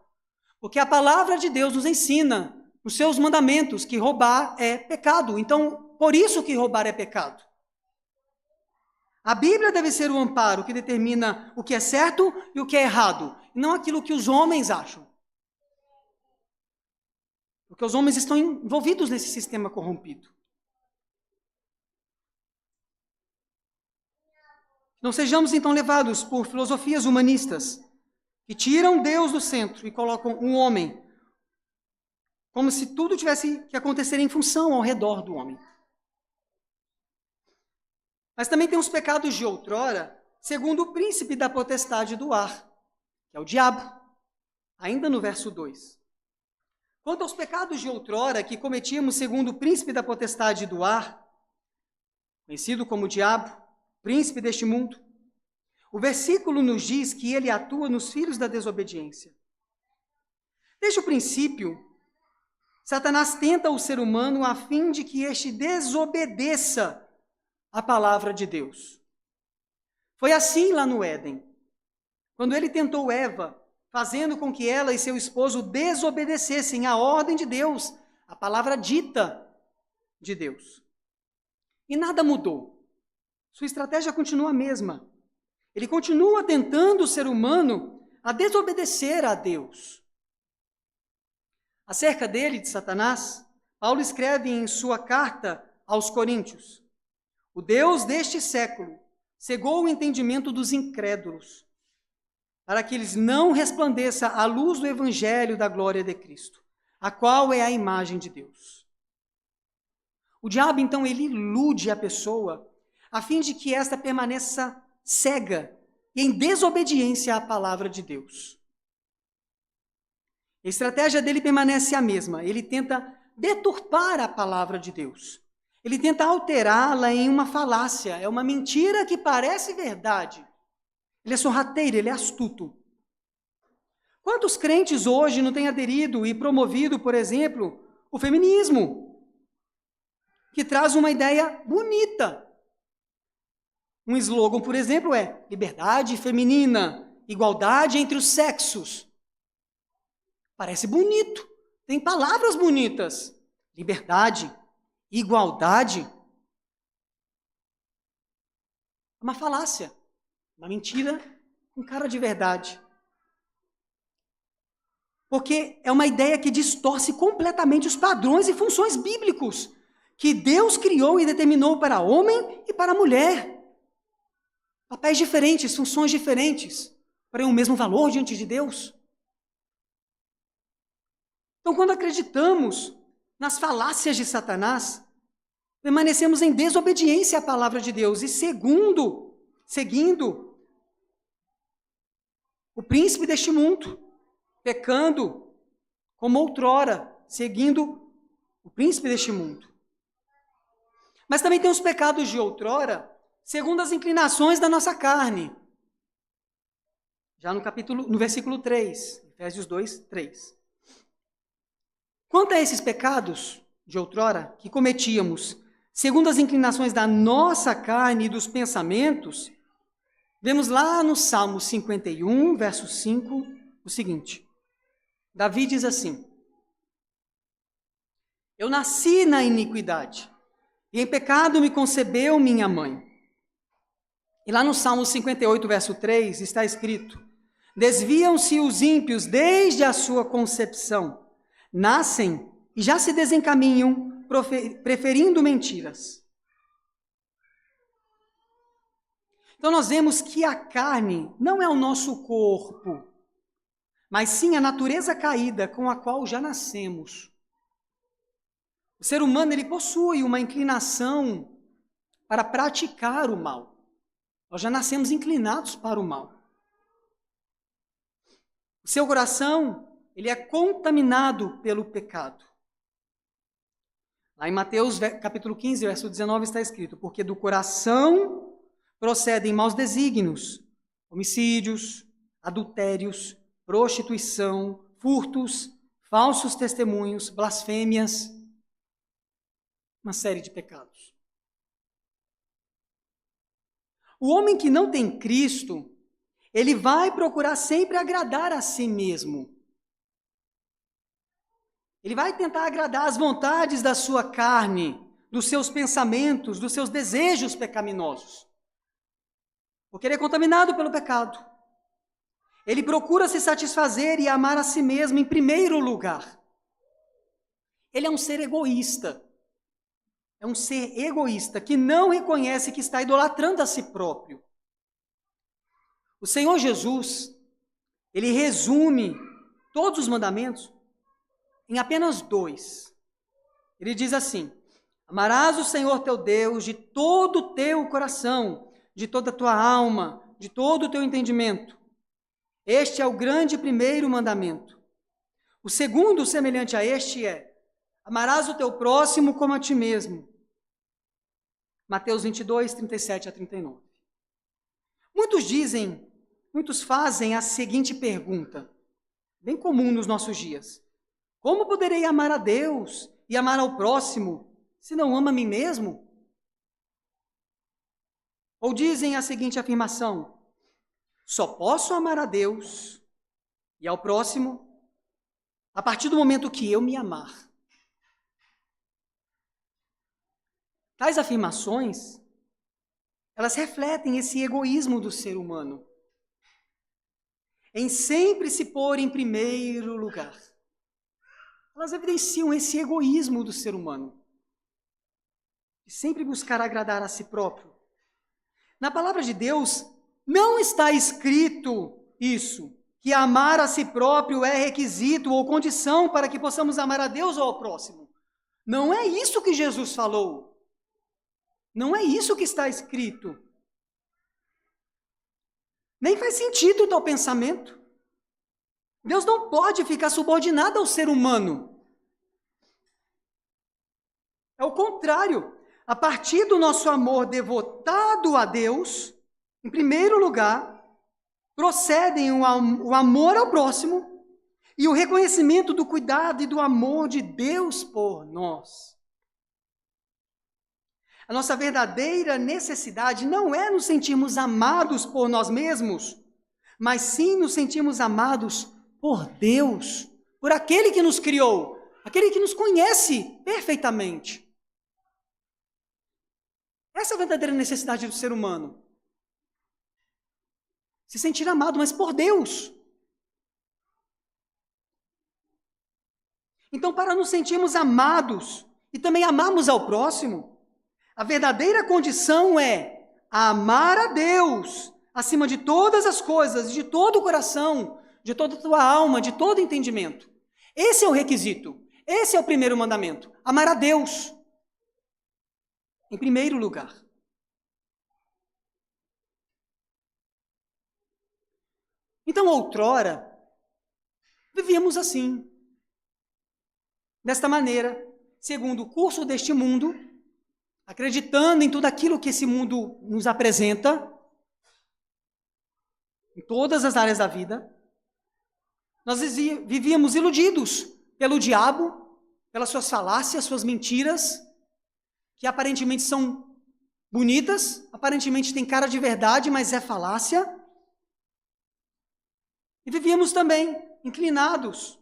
Porque a palavra de Deus nos ensina, nos seus mandamentos, que roubar é pecado. Então, por isso que roubar é pecado. A Bíblia deve ser o amparo que determina o que é certo e o que é errado, e não aquilo que os homens acham. Porque os homens estão envolvidos nesse sistema corrompido. Não sejamos então levados por filosofias humanistas que tiram Deus do centro e colocam um homem como se tudo tivesse que acontecer em função ao redor do homem. Mas também tem os pecados de outrora, segundo o príncipe da potestade do ar, que é o diabo, ainda no verso 2. Quanto aos pecados de outrora que cometíamos segundo o príncipe da potestade do ar, conhecido como diabo, príncipe deste mundo, o versículo nos diz que ele atua nos filhos da desobediência. Desde o princípio, Satanás tenta o ser humano a fim de que este desobedeça a palavra de Deus. Foi assim lá no Éden, quando ele tentou Eva, fazendo com que ela e seu esposo desobedecessem à ordem de Deus, a palavra dita de Deus. E nada mudou. Sua estratégia continua a mesma. Ele continua tentando o ser humano a desobedecer a Deus. Acerca dele, de Satanás, Paulo escreve em sua carta aos Coríntios: o Deus deste século cegou o entendimento dos incrédulos, para que eles não resplandeça a luz do evangelho da glória de Cristo, a qual é a imagem de Deus. O diabo, então, ele ilude a pessoa, a fim de que esta permaneça cega e em desobediência à palavra de Deus. A estratégia dele permanece a mesma. Ele tenta deturpar a palavra de Deus. Ele tenta alterá-la em uma falácia. É uma mentira que parece verdade. Ele é sorrateiro, ele é astuto. Quantos crentes hoje não têm aderido e promovido, por exemplo, o feminismo, que traz uma ideia bonita? Um slogan, por exemplo, é liberdade feminina, igualdade entre os sexos. Parece bonito, tem palavras bonitas. Liberdade, igualdade. É uma falácia, uma mentira com cara de verdade. Porque é uma ideia que distorce completamente os padrões e funções bíblicos que Deus criou e determinou para homem e para mulher. Papéis diferentes, funções diferentes, porém o mesmo valor diante de Deus. Então, quando acreditamos nas falácias de Satanás, permanecemos em desobediência à palavra de Deus e seguindo o príncipe deste mundo, pecando como outrora, seguindo o príncipe deste mundo. Mas também tem os pecados de outrora, segundo as inclinações da nossa carne. Já no versículo 3, Efésios 2, 3. Quanto a esses pecados de outrora que cometíamos, segundo as inclinações da nossa carne e dos pensamentos, vemos lá no Salmo 51, verso 5, o seguinte. Davi diz assim: eu nasci na iniquidade, e em pecado me concebeu minha mãe. E lá no Salmo 58, verso 3, está escrito: desviam-se os ímpios desde a sua concepção, nascem e já se desencaminham, preferindo mentiras. Então nós vemos que a carne não é o nosso corpo, mas sim a natureza caída com a qual já nascemos. O ser humano, ele possui uma inclinação para praticar o mal. Nós já nascemos inclinados para o mal. O seu coração, ele é contaminado pelo pecado. Lá em Mateus, capítulo 15, verso 19, está escrito: porque do coração procedem maus desígnios, homicídios, adultérios, prostituição, furtos, falsos testemunhos, blasfêmias, uma série de pecados. O homem que não tem Cristo, ele vai procurar sempre agradar a si mesmo. Ele vai tentar agradar as vontades da sua carne, dos seus pensamentos, dos seus desejos pecaminosos. Porque ele é contaminado pelo pecado. Ele procura se satisfazer e amar a si mesmo em primeiro lugar. Ele é um ser egoísta. É um ser egoísta que não reconhece que está idolatrando a si próprio. O Senhor Jesus, ele resume todos os mandamentos em apenas 2. Ele diz assim: amarás o Senhor teu Deus de todo o teu coração, de toda a tua alma, de todo o teu entendimento. Este é o grande primeiro mandamento. O segundo, semelhante a este, é: amarás o teu próximo como a ti mesmo. Mateus 22, 37 a 39. Muitos fazem a seguinte pergunta, bem comum nos nossos dias: como poderei amar a Deus e amar ao próximo se não amo a mim mesmo? Ou dizem a seguinte afirmação: só posso amar a Deus e ao próximo a partir do momento que eu me amar. Tais afirmações, elas refletem esse egoísmo do ser humano, em sempre se pôr em primeiro lugar. Elas evidenciam esse egoísmo do ser humano, de sempre buscar agradar a si próprio, Na palavra de Deus, não está escrito isso, que amar a si próprio é requisito ou condição para que possamos amar a Deus ou ao próximo. Não é isso que Jesus falou. Não é isso que está escrito. Nem faz sentido tal pensamento. Deus não pode ficar subordinado ao ser humano. É o contrário. A partir do nosso amor devotado a Deus, em primeiro lugar, procedem o amor ao próximo e o reconhecimento do cuidado e do amor de Deus por nós. A nossa verdadeira necessidade não é nos sentirmos amados por nós mesmos, mas sim nos sentirmos amados por Deus, por aquele que nos criou, aquele que nos conhece perfeitamente. Essa é a verdadeira necessidade do ser humano. Se sentir amado, mas por Deus. Então, para nos sentirmos amados e também amarmos ao próximo, a verdadeira condição é amar a Deus acima de todas as coisas, de todo o coração, de toda a tua alma, de todo entendimento. Esse é o requisito. Esse é o primeiro mandamento. Amar a Deus. Em primeiro lugar. Então, outrora, vivíamos assim. Desta maneira, segundo o curso deste mundo, acreditando em tudo aquilo que esse mundo nos apresenta, em todas as áreas da vida, nós vivíamos iludidos pelo diabo, pelas suas falácias, suas mentiras, que aparentemente são bonitas, aparentemente tem cara de verdade, mas é falácia. E vivíamos também inclinados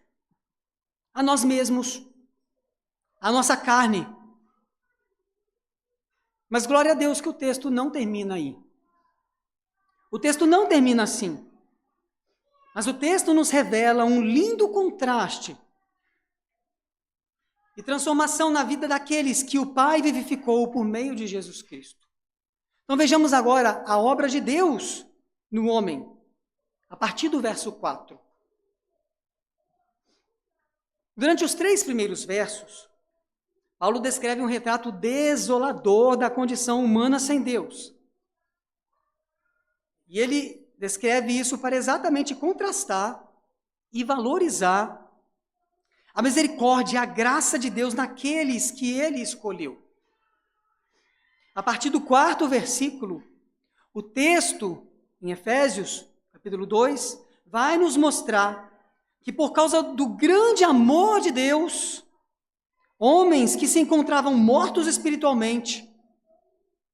a nós mesmos, a nossa carne. Mas glória a Deus que o texto não termina aí. O texto não termina assim. Mas o texto nos revela um lindo contraste e transformação na vida daqueles que o Pai vivificou por meio de Jesus Cristo. Então vejamos agora a obra de Deus no homem, a partir do verso 4. Durante os 3 primeiros versos, Paulo descreve um retrato desolador da condição humana sem Deus. E ele descreve isso para exatamente contrastar e valorizar a misericórdia e a graça de Deus naqueles que ele escolheu. A partir do 4º versículo, o texto, em Efésios, capítulo 2, vai nos mostrar que por causa do grande amor de Deus, homens que se encontravam mortos espiritualmente,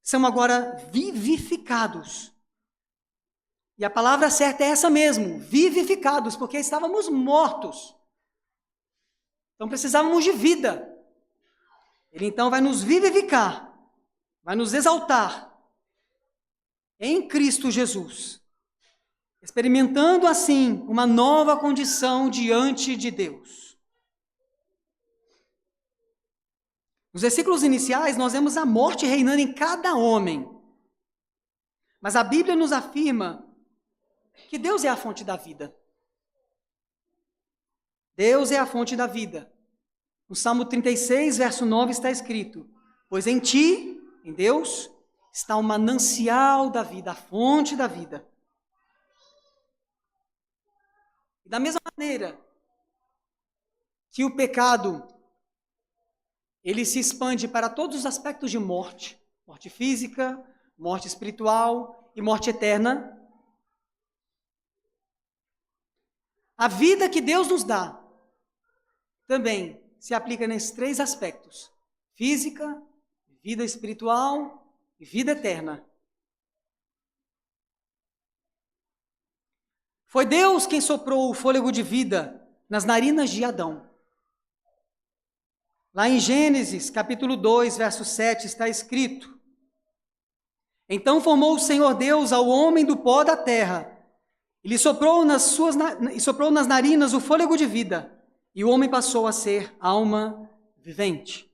são agora vivificados. E a palavra certa é essa mesmo, vivificados, porque estávamos mortos. Então precisávamos de vida. Ele então vai nos vivificar, vai nos exaltar em Cristo Jesus, experimentando assim uma nova condição diante de Deus. Nos versículos iniciais nós vemos a morte reinando em cada homem. Mas a Bíblia nos afirma que Deus é a fonte da vida. Deus é a fonte da vida. No Salmo 36, verso 9 está escrito: pois em ti, em Deus, está o manancial da vida, a fonte da vida. E da mesma maneira que o pecado, ele se expande para todos os aspectos de morte, morte física, morte espiritual e morte eterna, a vida que Deus nos dá também se aplica nesses 3 aspectos: física, vida espiritual e vida eterna. Foi Deus quem soprou o fôlego de vida nas narinas de Adão. Lá em Gênesis, capítulo 2, verso 7, está escrito: então formou o Senhor Deus ao homem do pó da terra, e lhe soprou nas narinas o fôlego de vida, e o homem passou a ser alma vivente.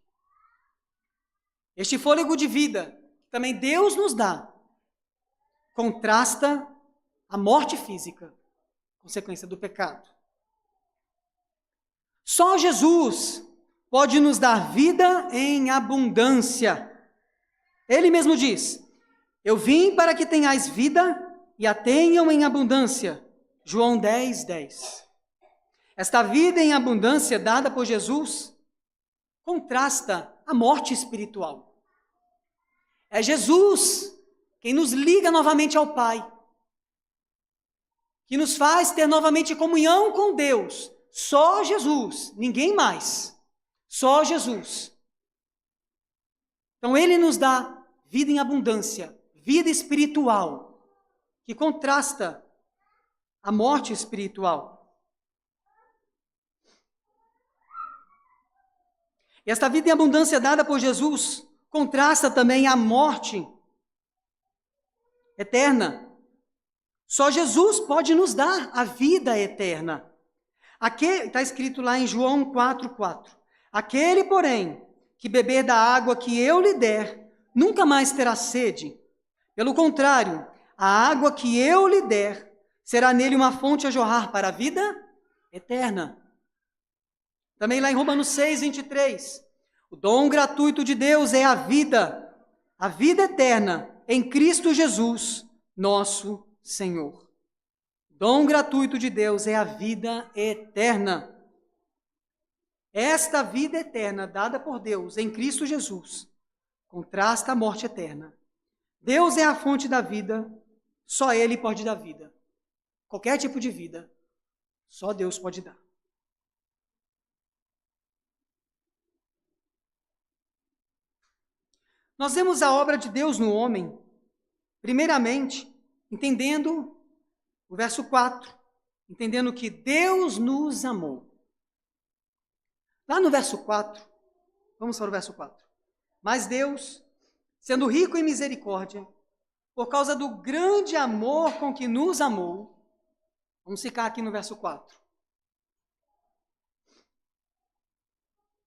Este fôlego de vida, que também Deus nos dá, contrasta a morte física, consequência do pecado. Só Jesus pode nos dar vida em abundância. Ele mesmo diz: eu vim para que tenhais vida e a tenham em abundância. João 10, 10. Esta vida em abundância dada por Jesus contrasta a morte espiritual. É Jesus quem nos liga novamente ao Pai, que nos faz ter novamente comunhão com Deus. Só Jesus, ninguém mais. Só Jesus. Então ele nos dá vida em abundância, vida espiritual, que contrasta a morte espiritual. E esta vida em abundância dada por Jesus contrasta também a morte eterna. Só Jesus pode nos dar a vida eterna. Aqui está escrito lá em João 4,4. Aquele, porém, que beber da água que eu lhe der, nunca mais terá sede. Pelo contrário, a água que eu lhe der, será nele uma fonte a jorrar para a vida eterna. Também lá em Romanos 6, 23. O dom gratuito de Deus é a vida eterna em Cristo Jesus, nosso Senhor. O dom gratuito de Deus é a vida eterna. Esta vida eterna dada por Deus em Cristo Jesus contrasta a morte eterna. Deus é a fonte da vida, só Ele pode dar vida. Qualquer tipo de vida, só Deus pode dar. Nós vemos a obra de Deus no homem, primeiramente, entendendo o verso 4, entendendo que Deus nos amou. Lá no verso 4, vamos para o verso 4. Mas Deus, sendo rico em misericórdia, por causa do grande amor com que nos amou, vamos ficar aqui no verso 4.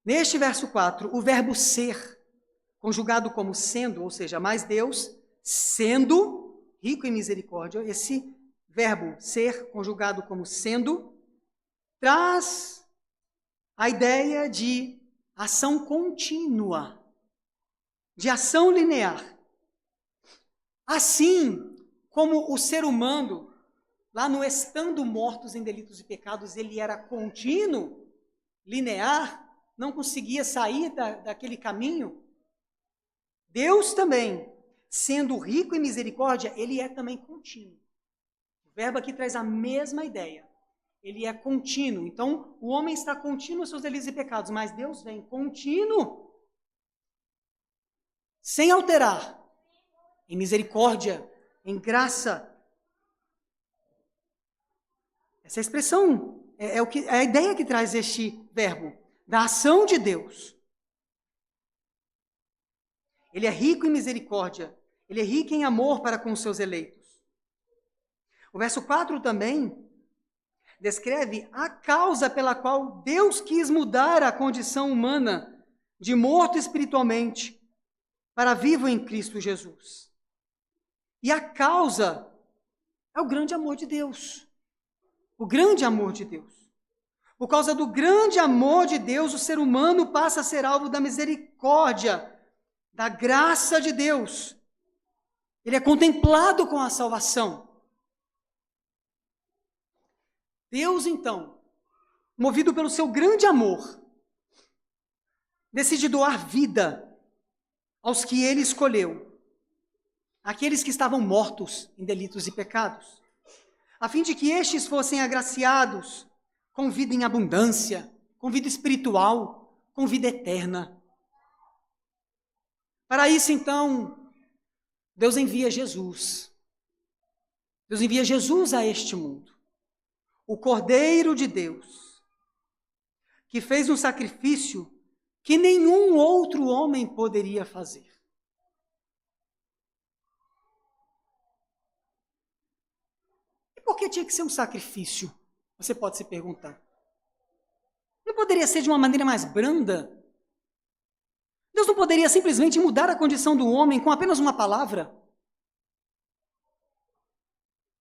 Neste verso 4, o verbo ser, conjugado como sendo, ou seja, mais Deus, sendo rico em misericórdia, esse verbo ser, conjugado como sendo, traz a ideia de ação contínua, de ação linear. Assim como o ser humano, lá no estando mortos em delitos e pecados, ele era contínuo, linear, não conseguia sair daquele caminho, Deus também, sendo rico em misericórdia, ele é também contínuo. O verbo aqui traz a mesma ideia. Ele é contínuo. Então, o homem está contínuo aos seus delitos e pecados, mas Deus vem contínuo, sem alterar, em misericórdia, em graça. Essa expressão é a ideia que traz este verbo, da ação de Deus. Ele é rico em misericórdia, ele é rico em amor para com os seus eleitos. O verso 4 também descreve a causa pela qual Deus quis mudar a condição humana de morto espiritualmente para vivo em Cristo Jesus. E a causa é o grande amor de Deus. O grande amor de Deus. Por causa do grande amor de Deus, o ser humano passa a ser alvo da misericórdia, da graça de Deus. Ele é contemplado com a salvação. Deus, então, movido pelo seu grande amor, decide doar vida aos que ele escolheu, aqueles que estavam mortos em delitos e pecados, a fim de que estes fossem agraciados com vida em abundância, com vida espiritual, com vida eterna. Para isso, então, Deus envia Jesus. Deus envia Jesus a este mundo. O Cordeiro de Deus, que fez um sacrifício que nenhum outro homem poderia fazer. E por que tinha que ser um sacrifício? Você pode se perguntar. Não poderia ser de uma maneira mais branda? Deus não poderia simplesmente mudar a condição do homem com apenas uma palavra?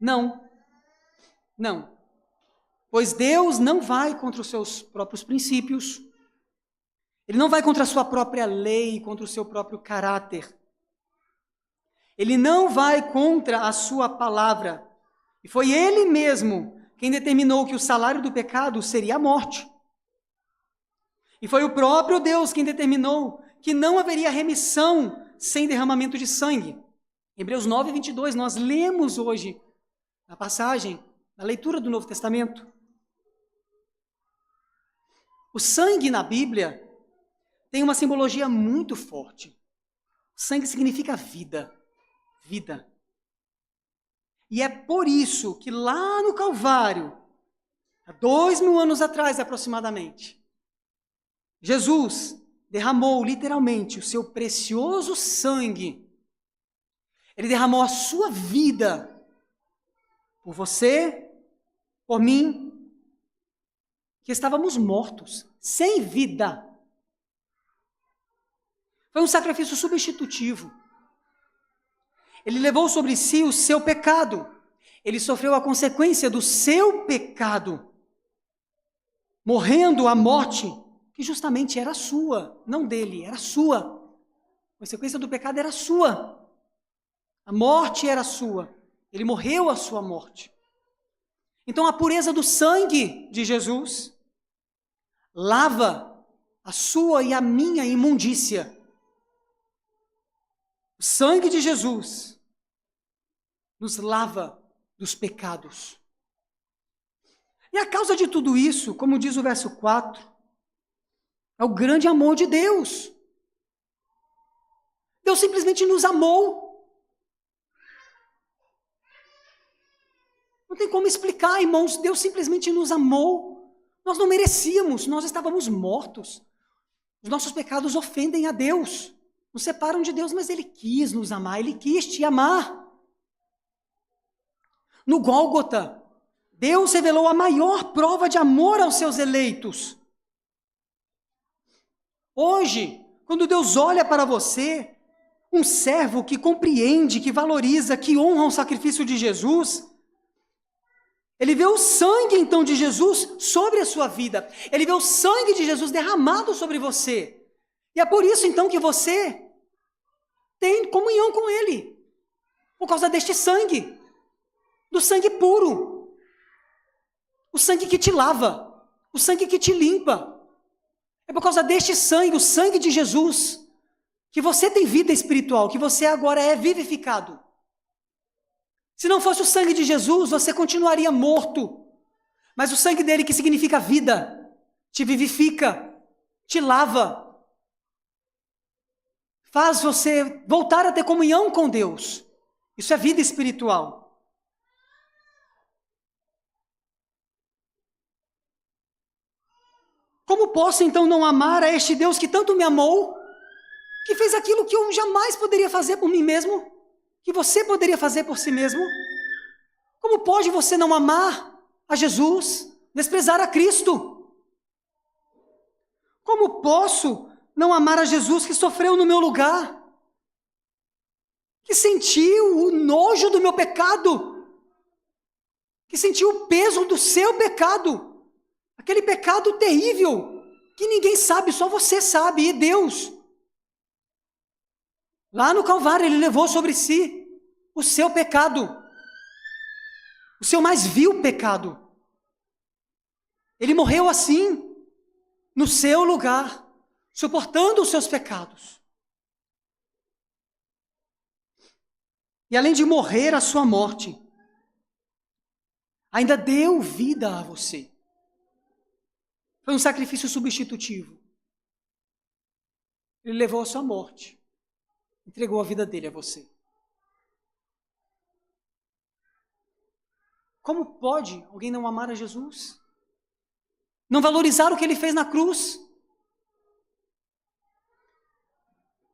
Não, não. Pois Deus não vai contra os seus próprios princípios. Ele não vai contra a sua própria lei, contra o seu próprio caráter. Ele não vai contra a sua palavra. E foi Ele mesmo quem determinou que o salário do pecado seria a morte. E foi o próprio Deus quem determinou que não haveria remissão sem derramamento de sangue. Hebreus 9, 22, nós lemos hoje na passagem, na leitura do Novo Testamento. O sangue na Bíblia tem uma simbologia muito forte. Sangue significa vida, vida. E é por isso que lá no Calvário, há 2000 anos atrás aproximadamente, Jesus derramou literalmente o seu precioso sangue. Ele derramou a sua vida por você, por mim, que estávamos mortos, sem vida. Foi um sacrifício substitutivo. Ele levou sobre si o seu pecado. Ele sofreu a consequência do seu pecado, morrendo a morte que justamente era sua, não dele, era sua. A consequência do pecado era sua. A morte era sua. Ele morreu a sua morte. Então a pureza do sangue de Jesus lava a sua e a minha imundícia. O sangue de Jesus nos lava dos pecados. E a causa de tudo isso, como diz o verso 4, é o grande amor de Deus. Deus simplesmente nos amou. Não tem como explicar, irmãos. Deus simplesmente nos amou. Nós não merecíamos, nós estávamos mortos. Os nossos pecados ofendem a Deus, nos separam de Deus, mas Ele quis nos amar, Ele quis te amar. No Gólgota, Deus revelou a maior prova de amor aos seus eleitos. Hoje, quando Deus olha para você, um servo que compreende, que valoriza, que honra o sacrifício de Jesus, ele vê o sangue, então, de Jesus sobre a sua vida. Ele vê o sangue de Jesus derramado sobre você. E é por isso, então, que você tem comunhão com Ele. Por causa deste sangue. Do sangue puro. O sangue que te lava. O sangue que te limpa. É por causa deste sangue, o sangue de Jesus, que você tem vida espiritual, que você agora é vivificado. Se não fosse o sangue de Jesus, você continuaria morto. Mas o sangue dele, que significa vida, te vivifica, te lava, faz você voltar a ter comunhão com Deus. Isso é vida espiritual. Como posso então não amar a este Deus que tanto me amou, que fez aquilo que eu jamais poderia fazer por mim mesmo? Que você poderia fazer por si mesmo? Como pode você não amar a Jesus, desprezar a Cristo? Como posso não amar a Jesus que sofreu no meu lugar? Que sentiu o nojo do meu pecado? Que sentiu o peso do seu pecado? Aquele pecado terrível que ninguém sabe, só você sabe, e Deus. Lá no Calvário, Ele levou sobre si o seu pecado, o seu mais vil pecado. Ele morreu assim, no seu lugar, suportando os seus pecados. E além de morrer a sua morte, ainda deu vida a você. Foi um sacrifício substitutivo. Ele levou a sua morte. Entregou a vida dele a você. Como pode alguém não amar a Jesus? Não valorizar o que ele fez na cruz?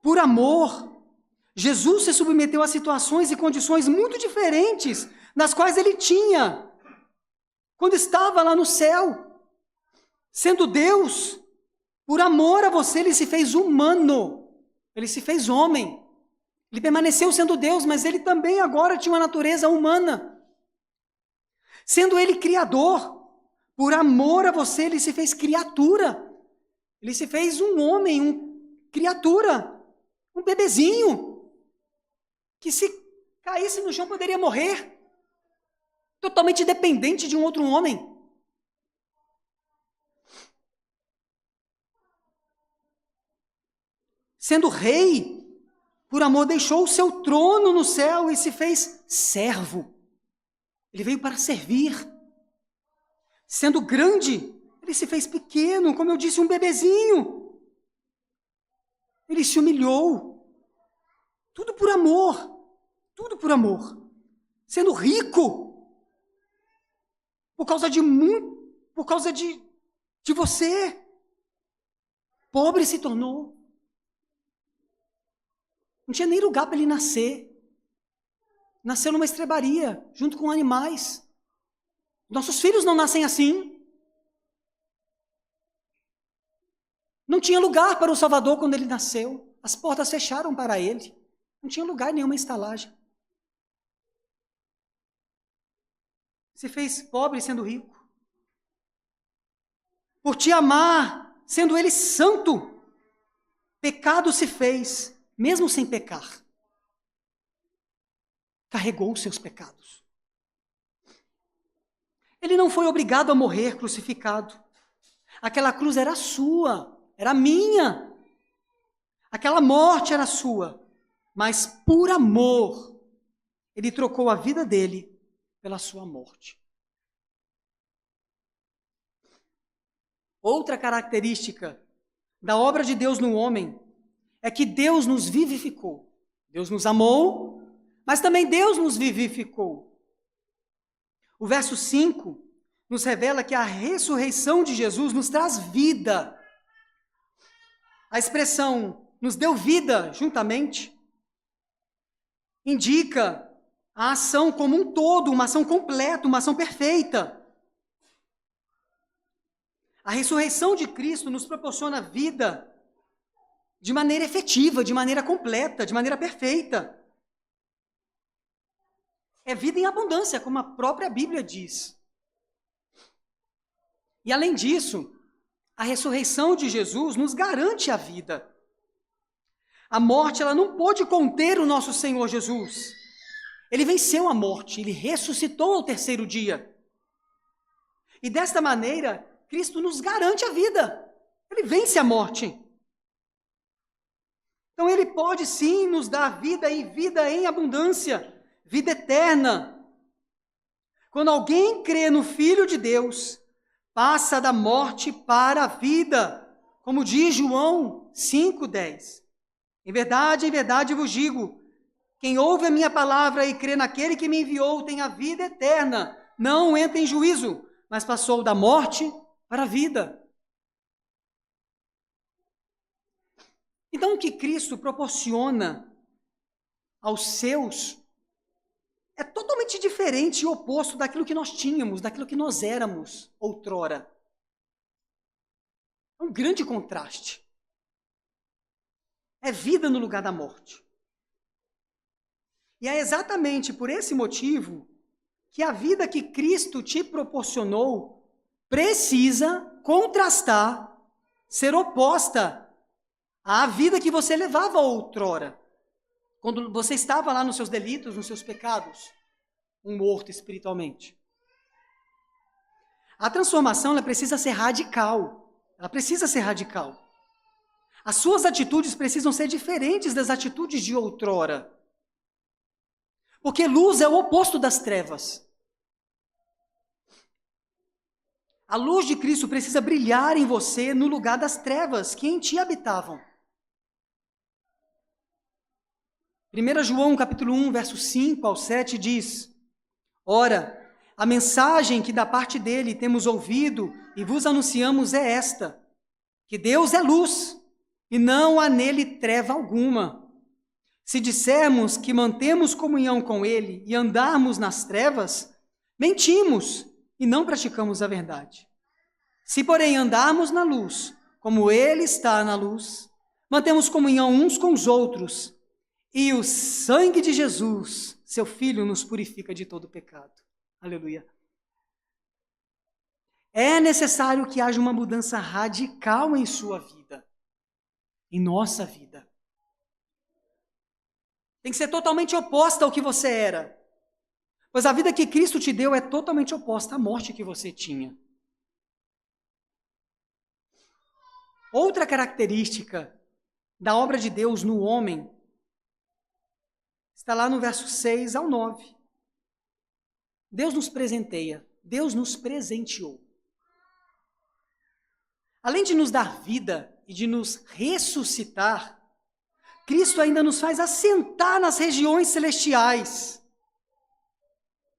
Por amor, Jesus se submeteu a situações e condições muito diferentes das quais ele tinha quando estava lá no céu. Sendo Deus, por amor a você, ele se fez humano. Ele se fez homem. Ele permaneceu sendo Deus, mas ele também agora tinha uma natureza humana. Sendo ele criador, por amor a você, ele se fez criatura. Ele se fez um homem, criatura, um bebezinho, que se caísse no chão poderia morrer, totalmente dependente de um outro homem. Sendo rei, por amor deixou o seu trono no céu e se fez servo. Ele veio para servir. Sendo grande, ele se fez pequeno, como eu disse, um bebezinho. Ele se humilhou. Tudo por amor. Tudo por amor. Sendo rico, por causa de você. Pobre se tornou. Não tinha nem lugar para ele nascer. Nasceu numa estrebaria, junto com animais. Nossos filhos não nascem assim. Não tinha lugar para o Salvador quando ele nasceu. As portas fecharam para ele. Não tinha lugar em nenhuma estalagem. Se fez pobre sendo rico. Por te amar, sendo ele santo, pecado se fez, mesmo sem pecar. Carregou os seus pecados. Ele não foi obrigado a morrer crucificado. Aquela cruz era sua, era minha. Aquela morte era sua. Mas por amor, ele trocou a vida dele pela sua morte. Outra característica da obra de Deus no homem é que Deus nos vivificou. Deus nos amou, mas também Deus nos vivificou. O verso 5 nos revela que a ressurreição de Jesus nos traz vida. A expressão nos deu vida juntamente indica a ação como um todo, uma ação completa, uma ação perfeita. A ressurreição de Cristo nos proporciona vida de maneira efetiva, de maneira completa, de maneira perfeita. É vida em abundância, como a própria Bíblia diz. E além disso, a ressurreição de Jesus nos garante a vida. A morte, ela não pôde conter o nosso Senhor Jesus. Ele venceu a morte, ele ressuscitou ao terceiro dia. E desta maneira, Cristo nos garante a vida. Ele vence a morte. Então ele pode sim nos dar vida e vida em abundância. Vida eterna. Quando alguém crê no Filho de Deus, passa da morte para a vida, como diz João 5,10. Em verdade vos digo, quem ouve a minha palavra e crê naquele que me enviou tem a vida eterna, não entra em juízo, mas passou da morte para a vida. Então o que Cristo proporciona aos seus é totalmente diferente e oposto daquilo que nós tínhamos, daquilo que nós éramos outrora. É um grande contraste. É vida no lugar da morte. E é exatamente por esse motivo que a vida que Cristo te proporcionou precisa contrastar, ser oposta à vida que você levava outrora. Quando você estava lá nos seus delitos, nos seus pecados, um morto espiritualmente. A transformação, ela precisa ser radical. Ela precisa ser radical. As suas atitudes precisam ser diferentes das atitudes de outrora. Porque luz é o oposto das trevas. A luz de Cristo precisa brilhar em você no lugar das trevas que em ti habitavam. 1 João capítulo 1, verso 5 ao 7 diz: Ora, a mensagem que da parte dele temos ouvido e vos anunciamos é esta, que Deus é luz e não há nele treva alguma. Se dissermos que mantemos comunhão com ele e andarmos nas trevas, mentimos e não praticamos a verdade. Se, porém, andarmos na luz, como ele está na luz, mantemos comunhão uns com os outros, e o sangue de Jesus, seu Filho, nos purifica de todo pecado. Aleluia. É necessário que haja uma mudança radical em sua vida, em nossa vida. Tem que ser totalmente oposta ao que você era. Pois a vida que Cristo te deu é totalmente oposta à morte que você tinha. Outra característica da obra de Deus no homem está lá no verso 6 ao 9. Deus nos presenteia, Deus nos presenteou. Além de nos dar vida e de nos ressuscitar, Cristo ainda nos faz assentar nas regiões celestiais.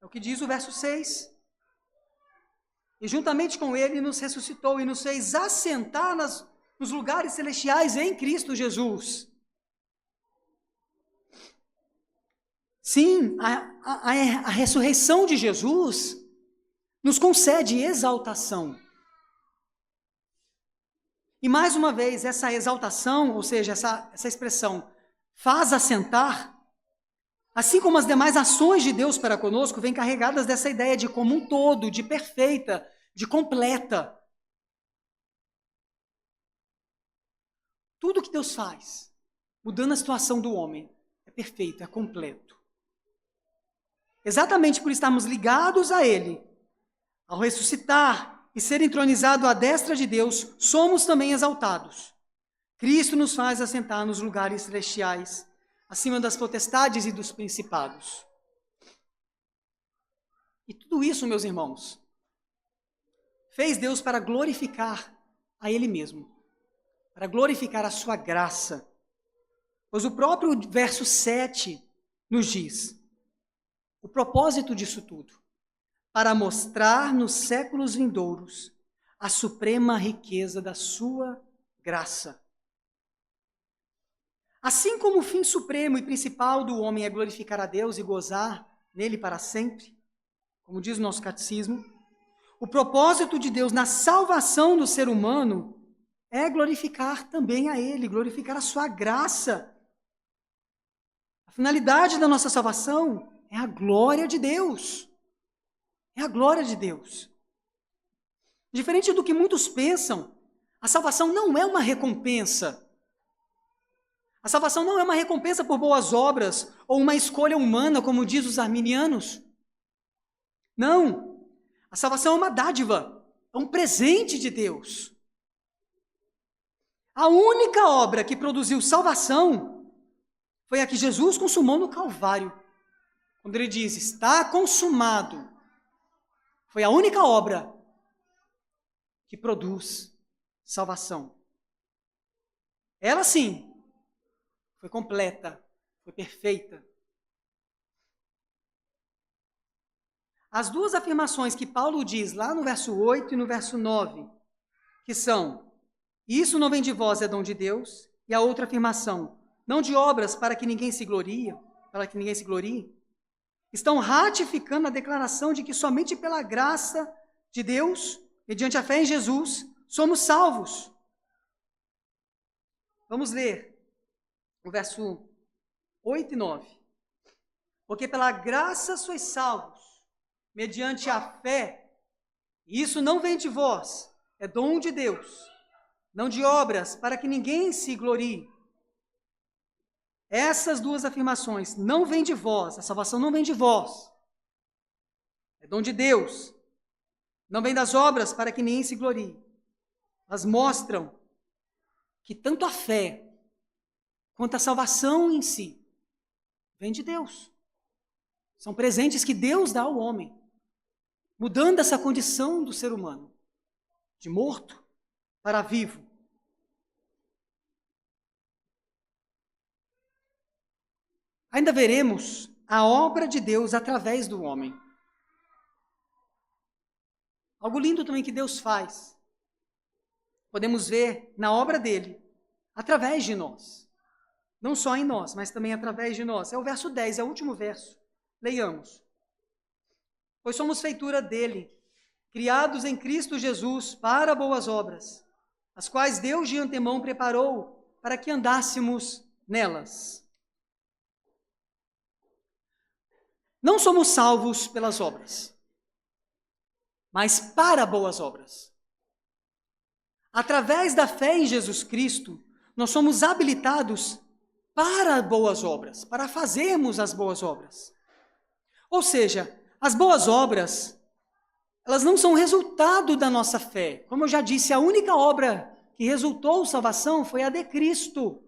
É o que diz o verso 6. E juntamente com ele nos ressuscitou e nos fez assentar nos lugares celestiais em Cristo Jesus. Sim, a ressurreição de Jesus nos concede exaltação. E mais uma vez, essa exaltação, ou seja, essa expressão, faz assentar, assim como as demais ações de Deus para conosco, vêm carregadas dessa ideia de como um todo, de perfeita, de completa. Tudo que Deus faz, mudando a situação do homem, é perfeito, é completo. Exatamente por estarmos ligados a Ele, ao ressuscitar e ser entronizado à destra de Deus, somos também exaltados. Cristo nos faz assentar nos lugares celestiais, acima das potestades e dos principados. E tudo isso, meus irmãos, fez Deus para glorificar a Ele mesmo, para glorificar a sua graça. Pois o próprio verso 7 nos diz o propósito disso tudo: para mostrar nos séculos vindouros a suprema riqueza da sua graça. Assim como o fim supremo e principal do homem é glorificar a Deus e gozar nele para sempre, como diz o nosso catecismo, o propósito de Deus na salvação do ser humano é glorificar também a Ele, glorificar a sua graça. A finalidade da nossa salvação é a glória de Deus. É a glória de Deus. Diferente do que muitos pensam, a salvação não é uma recompensa. A salvação não é uma recompensa por boas obras ou uma escolha humana, como diz os arminianos. Não. A salvação é uma dádiva, é um presente de Deus. A única obra que produziu salvação foi a que Jesus consumou no Calvário. Quando ele diz, está consumado. Foi a única obra que produz salvação. Ela sim, foi completa, foi perfeita. As duas afirmações que Paulo diz lá no verso 8 e no verso 9, que são, isso não vem de vós, é dom de Deus, e a outra afirmação, não de obras para que ninguém se glorie, estão ratificando a declaração de que somente pela graça de Deus, mediante a fé em Jesus, somos salvos. Vamos ler o verso 8 e 9. Porque pela graça sois salvos, mediante a fé, e isso não vem de vós, é dom de Deus, não de obras, para que ninguém se glorie. Essas duas afirmações não vêm de vós, a salvação não vem de vós, é dom de Deus, não vem das obras para que ninguém se glorie. Elas mostram que tanto a fé quanto a salvação em si vem de Deus. São presentes que Deus dá ao homem, mudando essa condição do ser humano, de morto para vivo. Ainda veremos a obra de Deus através do homem. Algo lindo também que Deus faz. Podemos ver na obra dele, através de nós. Não só em nós, mas também através de nós. É o verso 10, é o último verso. Leiamos. Pois somos feitura dele, criados em Cristo Jesus para boas obras, as quais Deus de antemão preparou para que andássemos nelas. Não somos salvos pelas obras. mas para boas obras. Através da fé em Jesus Cristo, nós somos habilitados para boas obras, para fazermos as boas obras. Ou seja, as boas obras, elas não são resultado da nossa fé. Como eu já disse, a única obra que resultou salvação foi a de Cristo.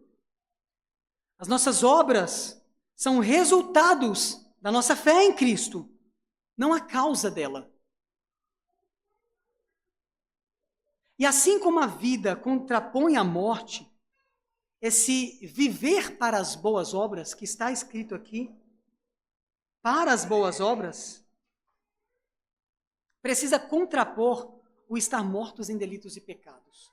As nossas obras são resultados da nossa fé em Cristo, não a causa dela. E assim como a vida contrapõe a morte, esse viver para as boas obras, que está escrito aqui, para as boas obras, precisa contrapor o estar mortos em delitos e pecados.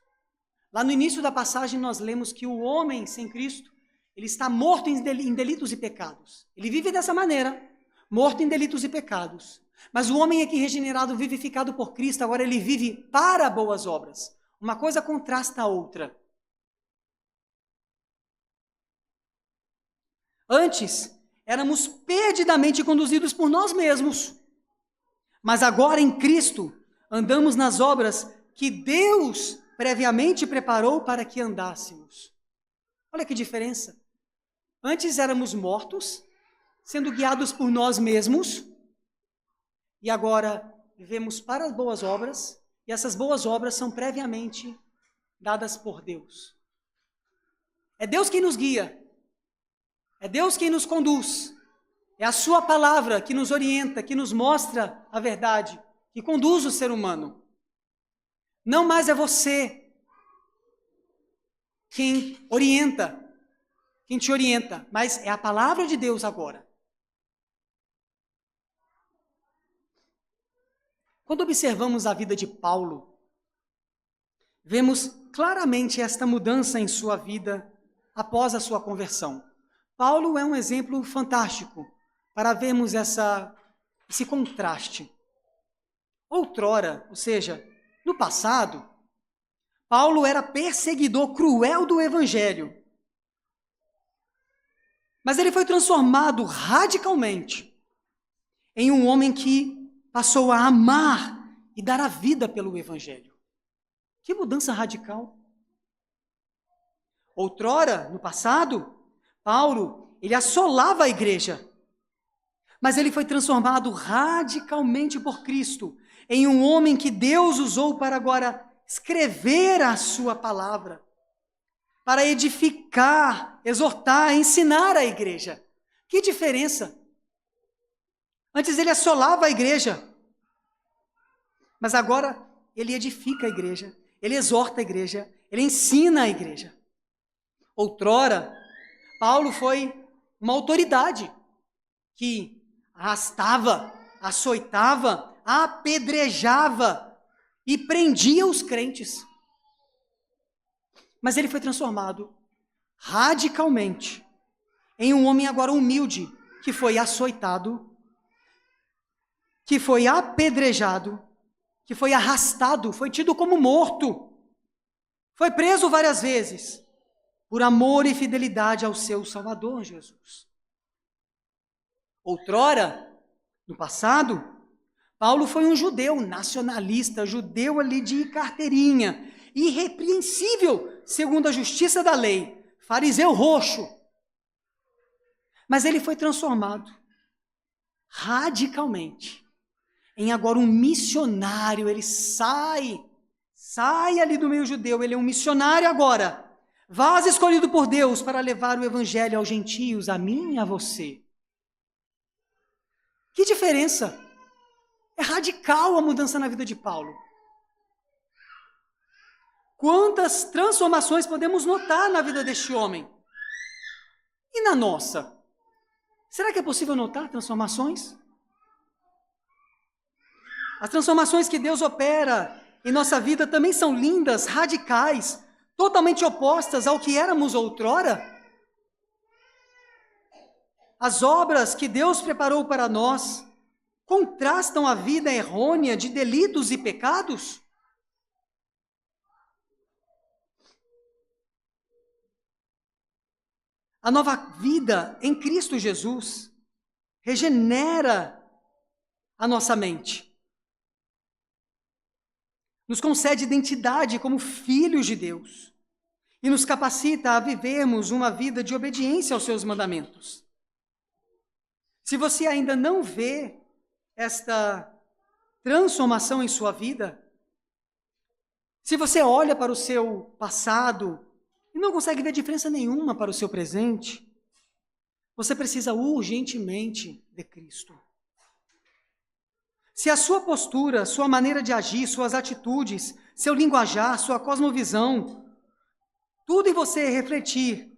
Lá no início da passagem nós lemos que o homem sem Cristo, ele está morto em delitos e pecados. Ele vive dessa maneira, morto em delitos e pecados. Mas o homem aqui regenerado, vivificado por Cristo, agora ele vive para boas obras. Uma coisa contrasta a outra. Antes, éramos perdidamente conduzidos por nós mesmos. Mas agora em Cristo, andamos nas obras que Deus previamente preparou para que andássemos. Olha que diferença. Antes éramos mortos, sendo guiados por nós mesmos, e agora vivemos para as boas obras, e essas boas obras são previamente dadas por Deus. É Deus quem nos guia, é Deus quem nos conduz, é a sua palavra que nos orienta, que nos mostra a verdade, que conduz o ser humano. Não mais é você quem orienta, quem te orienta, mas é a palavra de Deus agora. Quando observamos a vida de Paulo, vemos claramente esta mudança em sua vida após a sua conversão. Paulo é um exemplo fantástico para vermos esse contraste. Outrora, ou seja, no passado, Paulo era perseguidor cruel do Evangelho. Mas ele foi transformado radicalmente em um homem que passou a amar e dar a vida pelo Evangelho. Que mudança radical! Outrora, no passado, Paulo, ele assolava a igreja, mas ele foi transformado radicalmente por Cristo em um homem que Deus usou para agora escrever a sua palavra, para edificar, exortar, ensinar a igreja. Que diferença! Antes ele assolava a igreja, mas agora ele edifica a igreja, ele exorta a igreja, ele ensina a igreja. Outrora, Paulo foi uma autoridade que arrastava, açoitava, apedrejava e prendia os crentes. Mas ele foi transformado radicalmente em um homem agora humilde, que foi açoitado, que foi apedrejado, que foi arrastado, foi tido como morto, foi preso várias vezes, por amor e fidelidade ao seu Salvador Jesus. Outrora, no passado, Paulo foi um judeu nacionalista, judeu ali de carteirinha, irrepreensível segundo a justiça da lei, fariseu roxo. Mas ele foi transformado radicalmente em agora um missionário. Ele sai ali do meio judeu, ele é um missionário agora, vaso escolhido por Deus para levar o evangelho aos gentios, a mim e a você. Que diferença! É radical a mudança na vida de Paulo. Quantas transformações podemos notar na vida deste homem? E na nossa? Será que é possível notar transformações? As transformações que Deus opera em nossa vida também são lindas, radicais, totalmente opostas ao que éramos outrora. As obras que Deus preparou para nós contrastam a vida errônea de delitos e pecados? A nova vida em Cristo Jesus regenera a nossa mente. nos concede identidade como filhos de Deus e nos capacita a vivermos uma vida de obediência aos seus mandamentos. Se você ainda não vê esta transformação em sua vida, se você olha para o seu passado e não consegue ver diferença nenhuma para o seu presente, você precisa urgentemente de Cristo. Se a sua postura, sua maneira de agir, suas atitudes, seu linguajar, sua cosmovisão, tudo em você refletir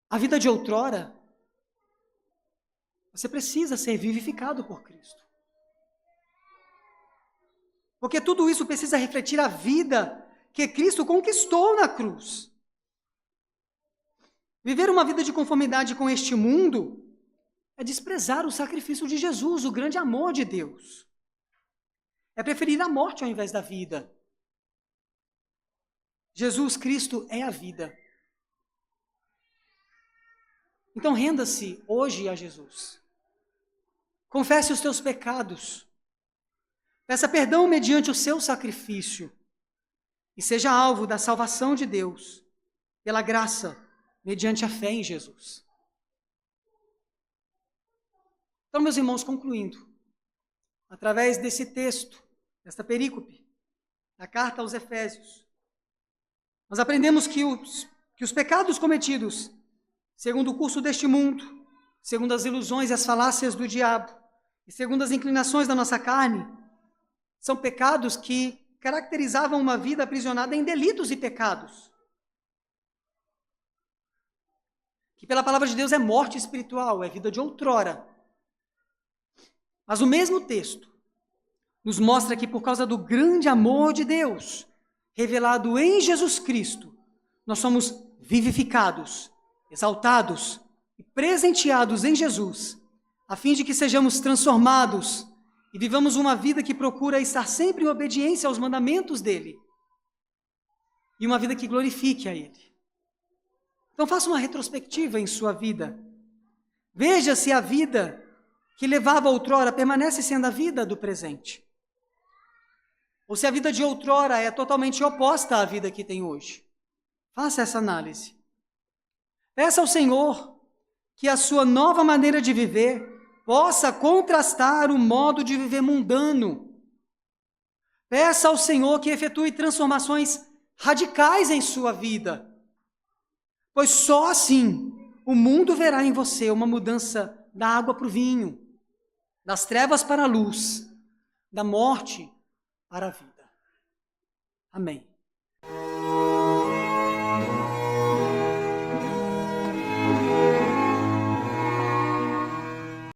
a vida de outrora, você precisa ser vivificado por Cristo. Porque tudo isso precisa refletir a vida que Cristo conquistou na cruz. Viver uma vida de conformidade com este mundo é desprezar o sacrifício de Jesus, o grande amor de Deus. É preferir a morte ao invés da vida. Jesus Cristo é a vida. Então renda-se hoje a Jesus. Confesse os teus pecados. Peça perdão mediante o seu sacrifício. E seja alvo da salvação de Deus, pela graça, mediante a fé em Jesus. Então, meus irmãos, concluindo, através desse texto, desta perícope, da carta aos Efésios, nós aprendemos que os pecados cometidos, segundo o curso deste mundo, segundo as ilusões e as falácias do diabo, e segundo as inclinações da nossa carne, são pecados que caracterizavam uma vida aprisionada em delitos e pecados. Que pela palavra de Deus é morte espiritual, é vida de outrora. Mas o mesmo texto nos mostra que por causa do grande amor de Deus, revelado em Jesus Cristo, nós somos vivificados, exaltados e presenteados em Jesus, a fim de que sejamos transformados e vivamos uma vida que procura estar sempre em obediência aos mandamentos dele e uma vida que glorifique a ele. Então faça uma retrospectiva em sua vida. Veja se a vida que levava outrora permanece sendo a vida do presente. Ou se a vida de outrora é totalmente oposta à vida que tem hoje. Faça essa análise. Peça ao Senhor que a sua nova maneira de viver possa contrastar o modo de viver mundano. Peça ao Senhor que efetue transformações radicais em sua vida, pois só assim o mundo verá em você uma mudança da água para o vinho, das trevas para a luz, da morte para a vida. Amém.